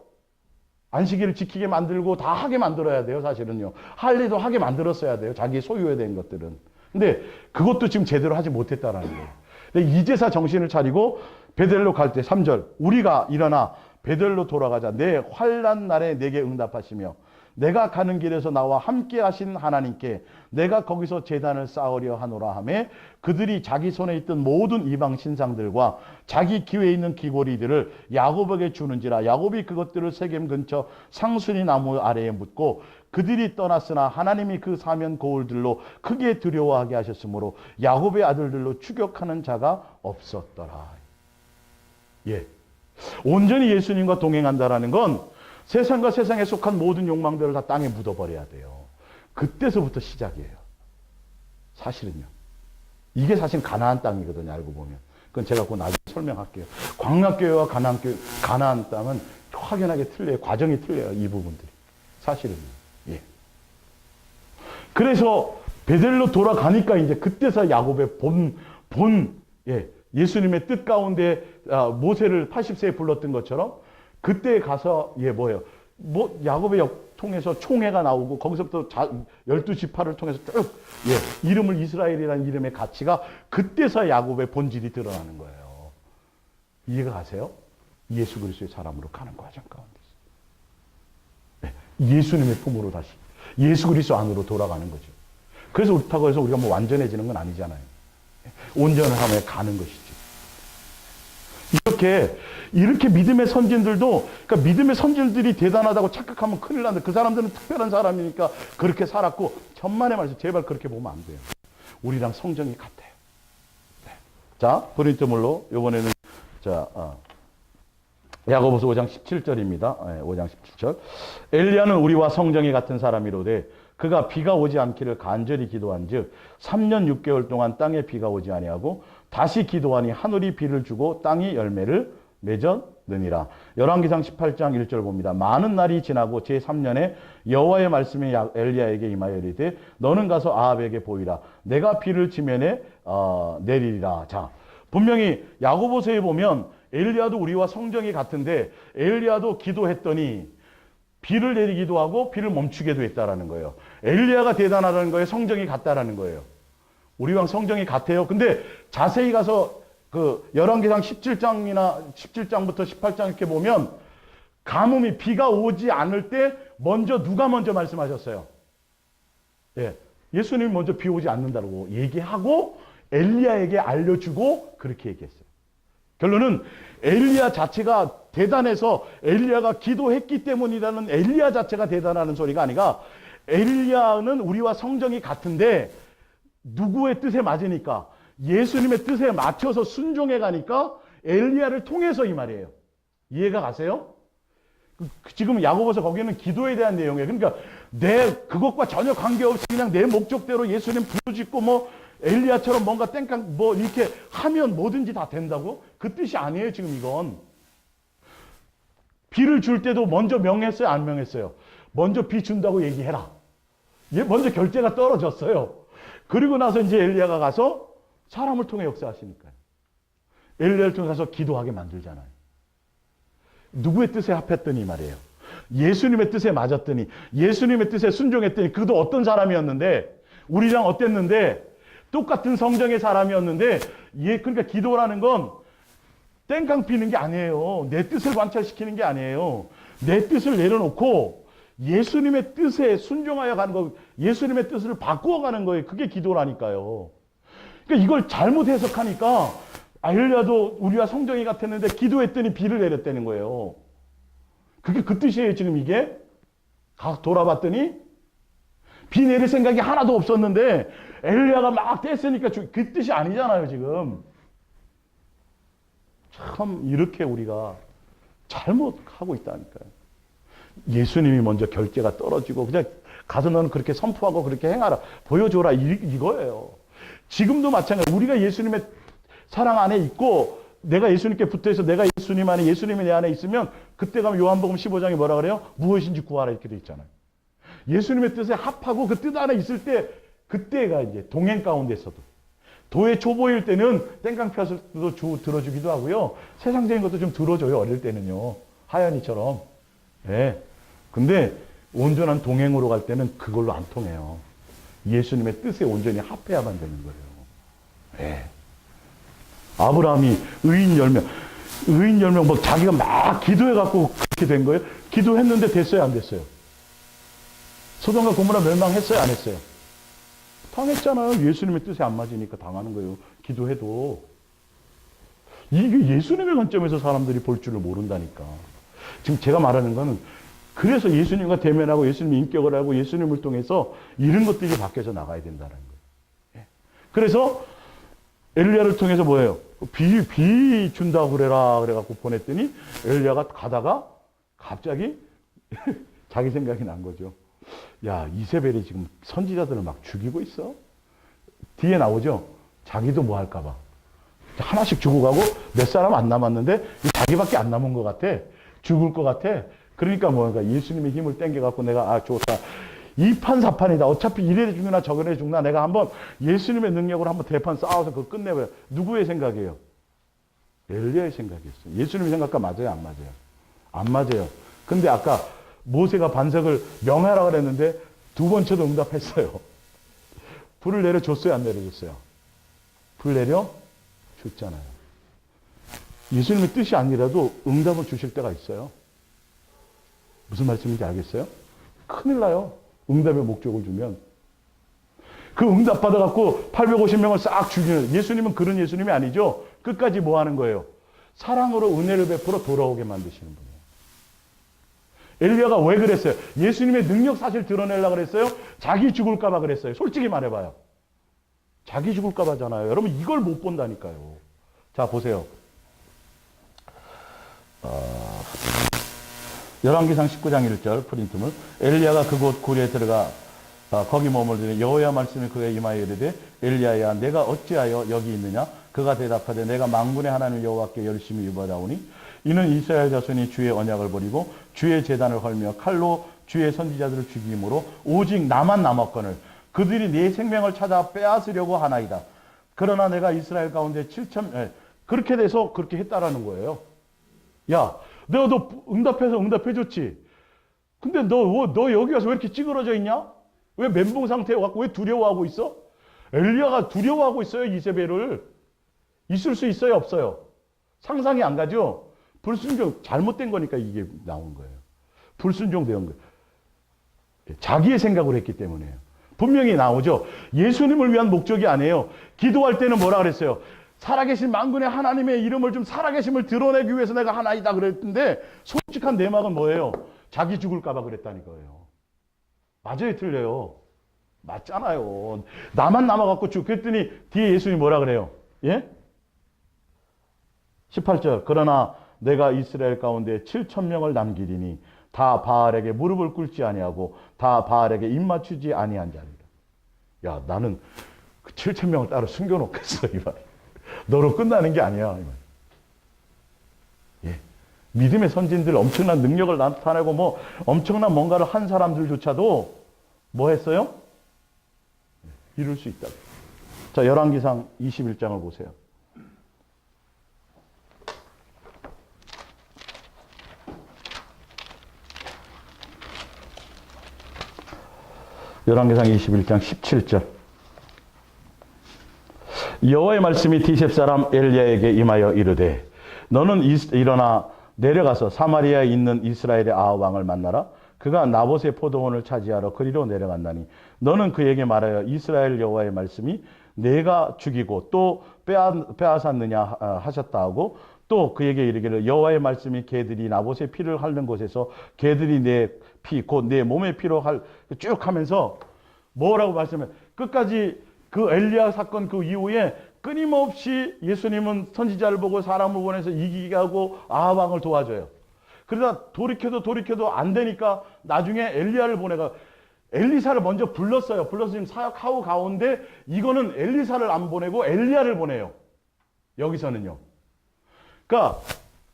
안식일을 지키게 만들고 다 하게 만들어야 돼요, 사실은요. 할 일도 하게 만들었어야 돼요, 자기 소유에 대한 것들은. 근데 그것도 지금 제대로 하지 못했다라는 거예요. 근데 이제서 정신을 차리고 베델로 갈 때 3절 우리가 일어나 베델로 돌아가자. 내 환난 날에 내게 응답하시며 내가 가는 길에서 나와 함께 하신 하나님께 내가 거기서 제단을 쌓으려 하노라 하며 그들이 자기 손에 있던 모든 이방 신상들과 자기 기회에 있는 귀고리들을 야곱에게 주는지라. 야곱이 그것들을 세겜 근처 상순이 나무 아래에 묻고 그들이 떠났으나 하나님이 그 사면 거울들로 크게 두려워하게 하셨으므로 야곱의 아들들로 추격하는 자가 없었더라. 예, 온전히 예수님과 동행한다라는 건 세상과 세상에 속한 모든 욕망들을 다 땅에 묻어버려야 돼요. 그때서부터 시작이에요. 사실은요. 이게 사실 가나안 땅이거든요. 알고 보면. 그건 제가 그 나중에 설명할게요. 광야교회와 가나안 땅은 확연하게 틀려요. 과정이 틀려요. 이 부분들이. 사실은요. 예. 그래서 베델로 돌아가니까 이제 그때서 야곱의 예수님의 뜻 가운데 모세를 80세에 불렀던 것처럼 그때 가서 야곱의 통해서 총회가 나오고 거기서부터 12지파를 통해서 쭉 이름을 이스라엘이라는 이름의 가치가 그때서 야곱의 본질이 드러나는 거예요. 이해가 가세요? 예수 그리스도의 사람으로 가는 과정 가운데서. 예수님의 품으로 다시 예수 그리스도 안으로 돌아가는 거죠. 그래서 그렇다고 해서 우리가 뭐 완전해지는 건 아니잖아요. 온전을 하며 가는 것이죠. 이렇게 믿음의 선진들도, 그러니까 믿음의 선진들이 대단하다고 착각하면 큰일 난다. 그 사람들은 특별한 사람이니까 그렇게 살았고, 천만의 말씀, 제발 그렇게 보면 안 돼요. 우리랑 성정이 같아요. 네. 자, 고린도물로, 요번에는, 야고보서 5장 17절입니다. 네, 5장 17절. 엘리야는 우리와 성정이 같은 사람이로되, 그가 비가 오지 않기를 간절히 기도한 즉 3년 6개월 동안 땅에 비가 오지 아니하고 다시 기도하니 하늘이 비를 주고 땅이 열매를 맺었느니라. 열왕기상 18장 1절 봅니다. 많은 날이 지나고 제3년에 여호와의 말씀이 엘리야에게 임하여 이르되 너는 가서 아합에게 보이라. 내가 비를 지면에 내리리라. 자, 분명히 야고보서에 보면 엘리야도 우리와 성정이 같은데 엘리야도 기도했더니 비를 내리기도 하고 비를 멈추게도 했다라는 거예요. 엘리야가 대단하다는 거예요. 성정이 같다라는 거예요. 우리랑 성정이 같아요. 근데 자세히 가서 그 열왕기상 17장부터 18장 이렇게 보면 가뭄이 비가 오지 않을 때 누가 먼저 말씀하셨어요? 예. 예수님이 먼저 비 오지 않는다고 얘기하고 엘리야에게 알려주고 그렇게 얘기했어요. 결론은 엘리야 자체가 대단해서 엘리야가 기도했기 때문이라는 엘리야 자체가 대단하는 소리가 아니라 엘리야는 우리와 성정이 같은데 누구의 뜻에 맞으니까 예수님의 뜻에 맞춰서 순종해 가니까 엘리야를 통해서 이 말이에요. 이해가 가세요? 지금 야고보서 거기는 기도에 대한 내용이에요. 그러니까 그것과 전혀 관계없이 그냥 내 목적대로 예수님 부르짖고 엘리야처럼 뭔가 땡깡 이렇게 하면 뭐든지 다 된다고? 그 뜻이 아니에요, 지금 이건. 비를 줄 때도 먼저 명했어요, 안 명했어요? 먼저 비 준다고 얘기해라. 먼저 결제가 떨어졌어요. 그리고 나서 이제 엘리야가 가서 사람을 통해 역사하시니까요. 엘리야를 통해 가서 기도하게 만들잖아요. 누구의 뜻에 합했더니 말이에요. 예수님의 뜻에 맞았더니, 예수님의 뜻에 순종했더니, 그도 어떤 사람이었는데, 우리랑 어땠는데, 똑같은 성정의 사람이었는데, 그러니까 기도라는 건 땡깡 피는 게 아니에요. 내 뜻을 관찰시키는 게 아니에요. 내 뜻을 내려놓고 예수님의 뜻에 순종하여 가는 거, 예수님의 뜻을 바꾸어 가는 거예요. 그게 기도라니까요. 그러니까 이걸 잘못 해석하니까 엘리야도 우리와 성정이 같았는데 기도했더니 비를 내렸다는 거예요. 그게 그 뜻이에요, 지금 이게. 돌아봤더니 비 내릴 생각이 하나도 없었는데 엘리야가 막 뗐으니까 그 뜻이 아니잖아요, 지금. 참 이렇게 우리가 잘못하고 있다니까요. 예수님이 먼저 결제가 떨어지고 그냥 가서 너는 그렇게 선포하고 그렇게 행하라. 보여줘라. 이거예요. 지금도 마찬가지예요. 우리가 예수님의 사랑 안에 있고 내가 예수님께 붙어있어 내가 예수님 안에 예수님이 내 안에 있으면 그때 가면 요한복음 15장에 뭐라 그래요? 무엇인지 구하라 이렇게 돼 있잖아요. 예수님의 뜻에 합하고 그 뜻 안에 있을 때 그때가 이제 동행 가운데서도 도의 초보일 때는 땡깡 펴서도 들어주기도 하고요. 세상적인 것도 좀 들어줘요. 어릴 때는요. 하연이처럼. 네. 근데 온전한 동행으로 갈 때는 그걸로 안 통해요. 예수님의 뜻에 온전히 합해야만 되는 거예요. 네. 아브라함이 의인 10명. 의인 10명, 뭐 자기가 막 기도해갖고 그렇게 된 거예요? 기도했는데 됐어요, 안 됐어요? 소돔과 고모라 멸망했어요, 안 했어요? 당했잖아요. 예수님의 뜻에 안 맞으니까 당하는 거예요. 기도해도. 이게 예수님의 관점에서 사람들이 볼 줄을 모른다니까. 지금 제가 말하는 거는 그래서 예수님과 대면하고 예수님의 인격을 알고 예수님을 통해서 이런 것들이 바뀌어서 나가야 된다는 거예요. 그래서 엘리야를 통해서 뭐예요? 비 준다고 그래라 그래갖고 보냈더니 엘리야가 가다가 갑자기 자기 생각이 난 거죠. 야, 이세벨이 지금 선지자들을 막 죽이고 있어. 뒤에 나오죠. 자기도 뭐 할까봐 하나씩 죽어가고 몇 사람 안 남았는데 자기밖에 안 남은 것 같아. 죽을 것 같아. 그러니까 뭐가 예수님의 힘을 땡겨갖고 내가 좋다. 이판사판이다. 어차피 이래 죽나 저래 죽나 내가 한번 예수님의 능력으로 한번 대판 싸워서 그거 끝내버려. 누구의 생각이에요? 엘리야의 생각이었어요. 예수님의 생각과 맞아요? 안 맞아요? 안 맞아요. 근데 아까 모세가 반석을 명하라 그랬는데 두 번째도 응답했어요. 불을 내려줬어요? 안 내려줬어요? 불 내려줬잖아요. 예수님의 뜻이 아니라도 응답을 주실 때가 있어요. 무슨 말씀인지 알겠어요? 큰일 나요. 응답의 목적을 주면. 그 응답 받아갖고 850명을 싹 죽이는 예수님은 그런 예수님이 아니죠. 끝까지 뭐 하는 거예요? 사랑으로 은혜를 베풀어 돌아오게 만드시는 분이에요. 엘리야가 왜 그랬어요? 예수님의 능력 사실 드러내려고 그랬어요? 자기 죽을까봐 그랬어요. 솔직히 말해봐요. 자기 죽을까봐잖아요. 여러분 이걸 못 본다니까요. 자 보세요. 열왕기상 19장 1절 프린트물 엘리야가 그곳 굴에 들어가 거기 머물더니 여호와 말씀이 그에 임하여 이르되 엘리야야 내가 어찌하여 여기 있느냐 그가 대답하되 내가 만군의 하나님 여호와께 열심히 유발하오니 이는 이스라엘 자손이 주의 언약을 버리고 주의 제단을 헐며 칼로 주의 선지자들을 죽임으로 오직 나만 남았거늘 그들이 내 생명을 찾아 빼앗으려고 하나이다. 그러나 내가 이스라엘 가운데 7천 그렇게 돼서 그렇게 했다라는 거예요. 야, 내가 너 응답해줬지. 근데 너 여기 와서 왜 이렇게 찌그러져 있냐? 왜 멘붕 상태에 갖고 왜 두려워하고 있어? 엘리야가 두려워하고 있어요, 이세벨을. 있을 수 있어요, 없어요? 상상이 안 가죠? 불순종, 잘못된 거니까 이게 나온 거예요. 불순종된 거예요. 자기의 생각을 했기 때문에요. 분명히 나오죠. 예수님을 위한 목적이 아니에요. 기도할 때는 뭐라 그랬어요? 살아계신 만군의 하나님의 이름을 좀 살아계심을 드러내기 위해서 내가 하나이다 그랬는데 솔직한 내막은 뭐예요? 자기 죽을까봐 그랬다는 거예요. 맞아요, 틀려요? 맞잖아요. 나만 남아갖고 그랬더니 뒤에 예수님이 뭐라 그래요? 예? 18절 그러나 내가 이스라엘 가운데 7,000명을 남기리니 다 바알에게 무릎을 꿇지 아니하고 다 바알에게 입맞추지 아니한 자리라. 야, 나는 그 7,000명을 따로 숨겨놓겠어 이 말. 너로 끝나는 게 아니야. 이 말. 예. 믿음의 선진들 엄청난 능력을 나타내고 뭐 엄청난 뭔가를 한 사람들조차도 뭐 했어요? 이룰 수 있다. 자, 열왕기상 21장을 보세요. 열왕기상 21장 17절. 여호와의 말씀이 디셉 사람 엘리야에게 임하여 이르되 너는 일어나 내려가서 사마리아에 있는 이스라엘의 아합 왕을 만나라. 그가 나봇의 포도원을 차지하러 그리로 내려간다니 너는 그에게 말하여 이스라엘 여호와의 말씀이 내가 죽이고 또 빼앗았느냐 하셨다 하고 또 그에게 이르기를 여호와의 말씀이 개들이 나봇의 피를 핥는 곳에서 개들이 내 피 곧 내 몸의 피로 쭉 하면서 뭐라고 말씀해 끝까지 그 엘리야 사건 그 이후에 끊임없이 예수님은 선지자를 보고 사람을 보내서 이기게 하고 아합 왕을 도와줘요. 그러다 돌이켜도 안 되니까 나중에 엘리야를 보내가 엘리사를 먼저 불렀어요. 불러서 지금 사역하고 가운데 이거는 엘리사를 안 보내고 엘리야를 보내요. 여기서는요. 그러니까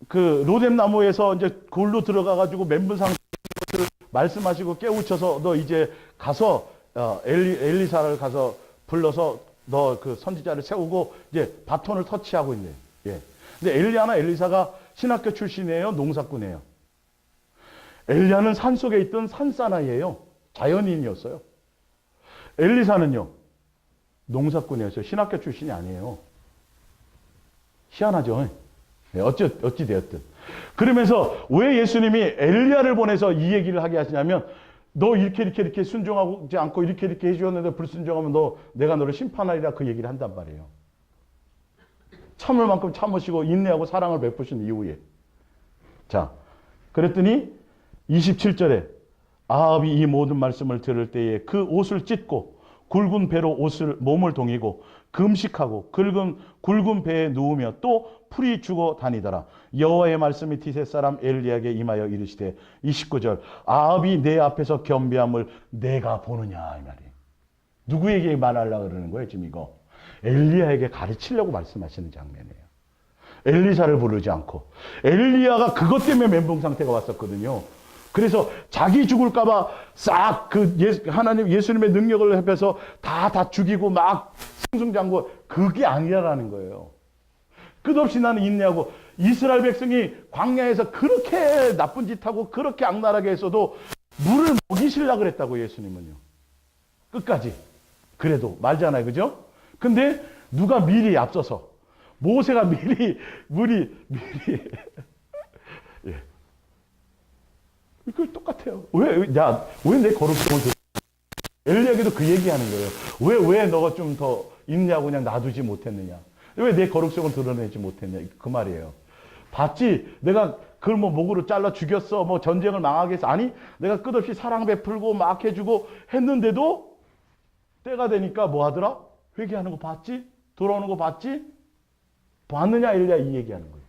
그 로뎀 나무에서 이제 골로 들어가 가지고 멘붕 상태를 말씀하시고 깨우쳐서 너 이제 가서 엘리사를 가서 불러서 너 그 선지자를 세우고 이제 바톤을 터치하고 있네요. 예. 근데 엘리야나 엘리사가 신학교 출신이에요, 농사꾼이에요. 엘리야는 산속에 있던 산사나이예요. 자연인이었어요. 엘리사는요. 농사꾼이었어요. 신학교 출신이 아니에요. 희한하죠. 어찌 되었든. 그러면서 왜 예수님이 엘리야를 보내서 이 얘기를 하게 하시냐면, 너 이렇게 순종하지 않고 이렇게 해주었는데 불순종하면 내가 너를 심판하리라, 그 얘기를 한단 말이에요. 참을 만큼 참으시고 인내하고 사랑을 베푸신 이후에. 자, 그랬더니 27절에 아합이 이 모든 말씀을 들을 때에 그 옷을 찢고 굵은 배로 몸을 동이고 금식하고 굵은 배에 누우며 또 풀이 죽어 다니더라. 여호와의 말씀이 디셋 사람 엘리야에게 임하여 이르시되, 29절, 아합이 내 앞에서 겸비함을 내가 보느냐, 이 말이에요. 누구에게 말하려고 그러는 거예요, 지금 이거? 엘리야에게 가르치려고 말씀하시는 장면이에요. 엘리사를 부르지 않고. 엘리야가 그것 때문에 멘붕 상태가 왔었거든요. 그래서 자기 죽을까봐 싹 하나님 예수님의 능력을 합해서 다 죽이고 막 승승장구, 그게 아니라는 거예요. 끝없이 나는 인내하고, 이스라엘 백성이 광야에서 그렇게 나쁜 짓 하고 그렇게 악랄하게 했어도 물을 먹이시려고 그랬다고, 예수님은요. 끝까지. 그래도 말잖아요, 그죠? 근데 누가 미리 앞서서, 모세가 미리 예. 이거 똑같아요. 왜 내 거룩성을 엘리야에게도 그 얘기하는 거예요. 왜 너가 좀 더 인내하고 그냥 놔두지 못했느냐? 왜 내 거룩성을 드러내지 못했냐? 그 말이에요. 봤지? 내가 그걸 목으로 잘라 죽였어. 전쟁을 망하게 해서. 아니, 내가 끝없이 사랑 베풀고 막 해주고 했는데도 때가 되니까 뭐 하더라? 회개하는 거 봤지? 돌아오는 거 봤지? 봤느냐, 엘리야, 이 얘기하는 거예요.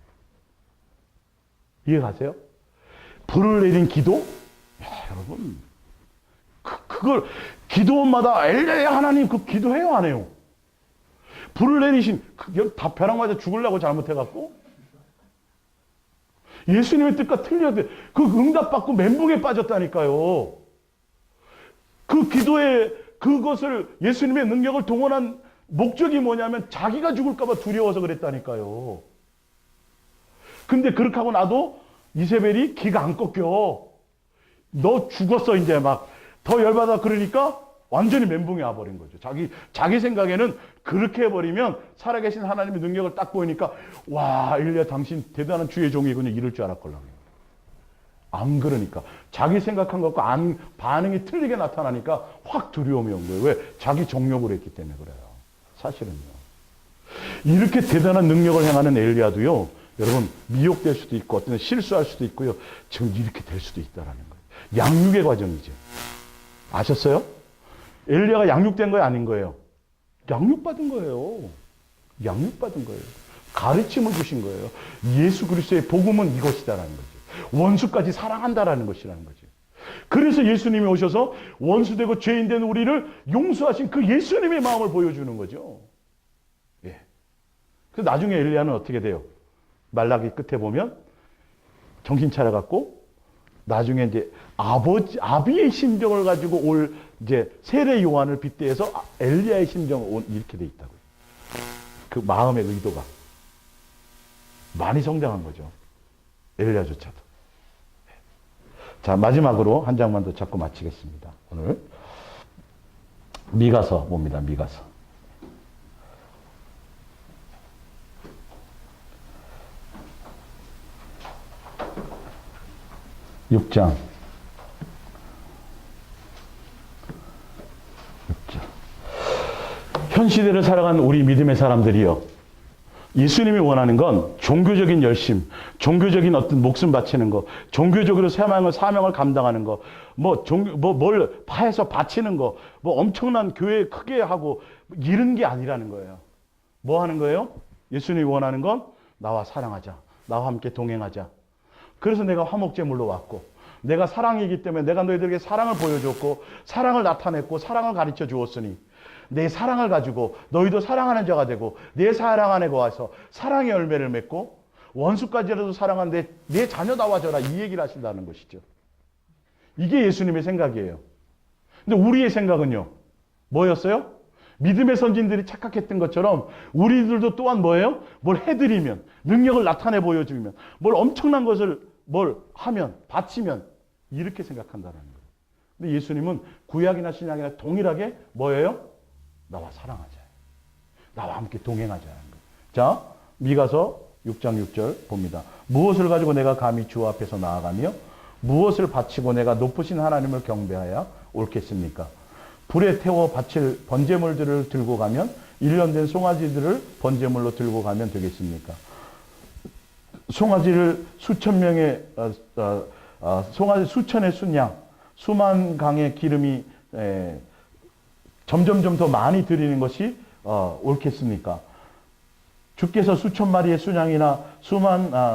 이해가세요? 불을 내린 기도? 야, 여러분, 그걸 기도원마다 엘리야 하나님 그 기도해요, 안 해요? 불을 내리신 다 벼락 맞아 죽으려고 잘못해갖고 예수님의 뜻과 틀려도 그 응답받고 멘붕에 빠졌다니까요. 그 기도에 그것을 예수님의 능력을 동원한 목적이 뭐냐면 자기가 죽을까봐 두려워서 그랬다니까요. 근데 그렇게 하고 나도 이세벨이 기가 안 꺾여. 너 죽었어, 이제 막 더 열받아. 그러니까 완전히 멘붕이 와버린 거죠. 자기 생각에는 그렇게 해버리면 살아계신 하나님의 능력을 딱 보이니까, 와, 엘리야 당신 대단한 주의 종이군요, 이럴 줄 알았걸랑요. 안 그러니까. 자기 생각한 것과 반응이 틀리게 나타나니까 확 두려움이 온 거예요. 왜? 자기 정욕을 했기 때문에 그래요. 사실은요. 이렇게 대단한 능력을 행하는 엘리야도요, 여러분, 미혹될 수도 있고 어떤 실수할 수도 있고요, 지금 이렇게 될 수도 있다라는 거예요. 양육의 과정이죠. 아셨어요? 엘리야가 양육된 거예요, 아닌 거예요? 양육받은 거예요. 양육받은 거예요. 가르침을 주신 거예요. 예수 그리스도의 복음은 이것이다라는 거죠. 원수까지 사랑한다라는 것이라는 거죠. 그래서 예수님이 오셔서 원수되고 죄인된 우리를 용서하신 그 예수님의 마음을 보여주는 거죠. 예. 그래서 나중에 엘리야는 어떻게 돼요? 말라기 끝에 보면 정신 차려갖고 나중에 이제 아비의 심정을 가지고 이제 세례 요한을 빗대어서 엘리야의 심정을 이렇게 돼 있다고요. 그 마음의 의도가 많이 성장한 거죠. 엘리야조차도. 자, 마지막으로 한 장만 더 잡고 마치겠습니다. 오늘 미가서 봅니다. 미가서. (6장) 현 시대를 살아가는 우리 믿음의 사람들이요, 예수님이 원하는 건 종교적인 열심, 종교적인 어떤 목숨 바치는 거, 종교적으로 사명을 감당하는 거, 뭘 파해서 바치는 거, 엄청난 교회 크게 하고 이런 게 아니라는 거예요. 뭐 하는 거예요? 예수님이 원하는 건 나와 사랑하자, 나와 함께 동행하자. 그래서 내가 화목제물로 왔고, 내가 사랑이기 때문에 내가 너희들에게 사랑을 보여줬고 사랑을 나타냈고 사랑을 가르쳐 주었으니 내 사랑을 가지고 너희도 사랑하는 자가 되고 내 사랑 안에 거하서 사랑의 열매를 맺고 원수까지라도 사랑한 내 자녀 나와줘라, 이 얘기를 하신다는 것이죠. 이게 예수님의 생각이에요. 근데 우리의 생각은요, 뭐였어요? 믿음의 선진들이 착각했던 것처럼 우리들도 또한 뭐예요? 뭘 해드리면, 능력을 나타내 보여주면, 뭘 엄청난 것을 하면, 바치면 이렇게 생각한다는 거예요. 근데 예수님은 구약이나 신약이나 동일하게 뭐예요? 나와 사랑하자, 나와 함께 동행하자는 거예요. 자, 미가서 6장 6절 봅니다. 무엇을 가지고 내가 감히 주 앞에서 나아가며 무엇을 바치고 내가 높으신 하나님을 경배하여 옳겠습니까? 불에 태워 바칠 번제물들을 들고 가면 1년 된 송아지들을 번제물로 들고 가면 되겠습니까? 송아지를 수천 명의 송아지 수천의 순양, 수만 강의 기름이 점점점 더 많이 드리는 것이 옳겠습니까? 주께서 수천 마리의 순양이나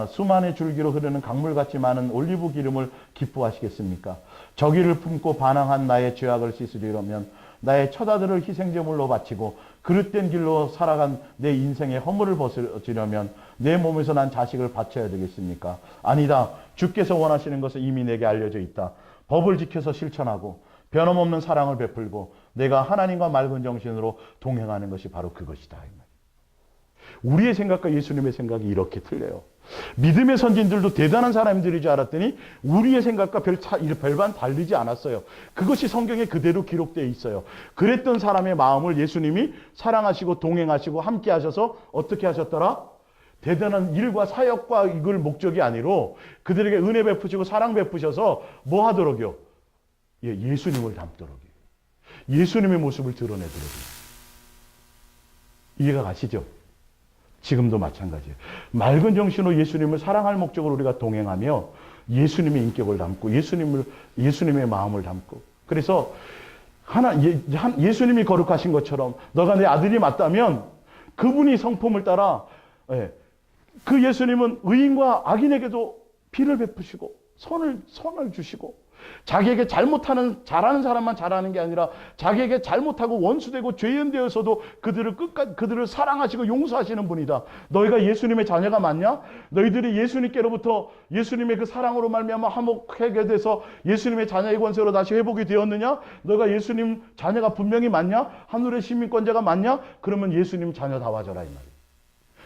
수만의 줄기로 흐르는 강물같이 많은 올리브 기름을 기뻐하시겠습니까? 저기를 품고 반항한 나의 죄악을 씻으려면 나의 처자들을 희생제물로 바치고 그릇된 길로 살아간 내 인생의 허물을 벗으려면 내 몸에서 난 자식을 바쳐야 되겠습니까? 아니다. 주께서 원하시는 것은 이미 내게 알려져 있다. 법을 지켜서 실천하고 변함없는 사랑을 베풀고 내가 하나님과 맑은 정신으로 동행하는 것이 바로 그것이다. 우리의 생각과 예수님의 생각이 이렇게 틀려요. 믿음의 선진들도 대단한 사람들인 줄 알았더니 우리의 생각과 별반 다르지 않았어요. 그것이 성경에 그대로 기록되어 있어요. 그랬던 사람의 마음을 예수님이 사랑하시고 동행하시고 함께 하셔서 어떻게 하셨더라? 대단한 일과 사역과 이걸 목적이 아니로 그들에게 은혜 베푸시고 사랑 베푸셔서 뭐 하도록요? 예수님을 닮도록요. 예수님의 모습을 드러내도록요. 이해가 가시죠? 지금도 마찬가지예요. 맑은 정신으로 예수님을 사랑할 목적으로 우리가 동행하며 예수님의 인격을 담고 예수님의 마음을 담고 그래서 예수님이 거룩하신 것처럼 너가 내 아들이 맞다면 그분이 성품을 따라 그 예수님은 의인과 악인에게도 비를 베푸시고 선을 주시고 자기에게 잘하는 사람만 잘하는 게 아니라 자기에게 잘못하고 원수되고 죄인 되어서도 그들을 사랑하시고 용서하시는 분이다. 너희가 예수님의 자녀가 맞냐? 너희들이 예수님께로부터 예수님의 그 사랑으로 말미암아 화목하게 돼서 예수님의 자녀의 권세로 다시 회복이 되었느냐? 너희가 예수님 자녀가 분명히 맞냐? 하늘의 시민권자가 맞냐? 그러면 예수님 자녀다워져라 이 말이에요.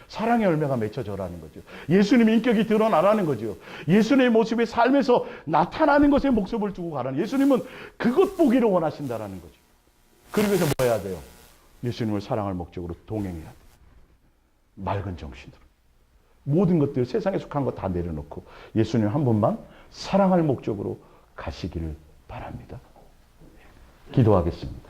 사랑의 열매가 맺혀져라는 거죠. 예수님의 인격이 드러나라는 거죠. 예수님의 모습이 삶에서 나타나는 것에 목숨을 두고 가라는 예수님은 그것 보기를 원하신다라는 거죠. 그러기 위해서 뭐 해야 돼요? 예수님을 사랑할 목적으로 동행해야 돼요. 맑은 정신으로. 모든 것들 세상에 속한 것 다 내려놓고 예수님 한 분만 사랑할 목적으로 가시기를 바랍니다. 기도하겠습니다.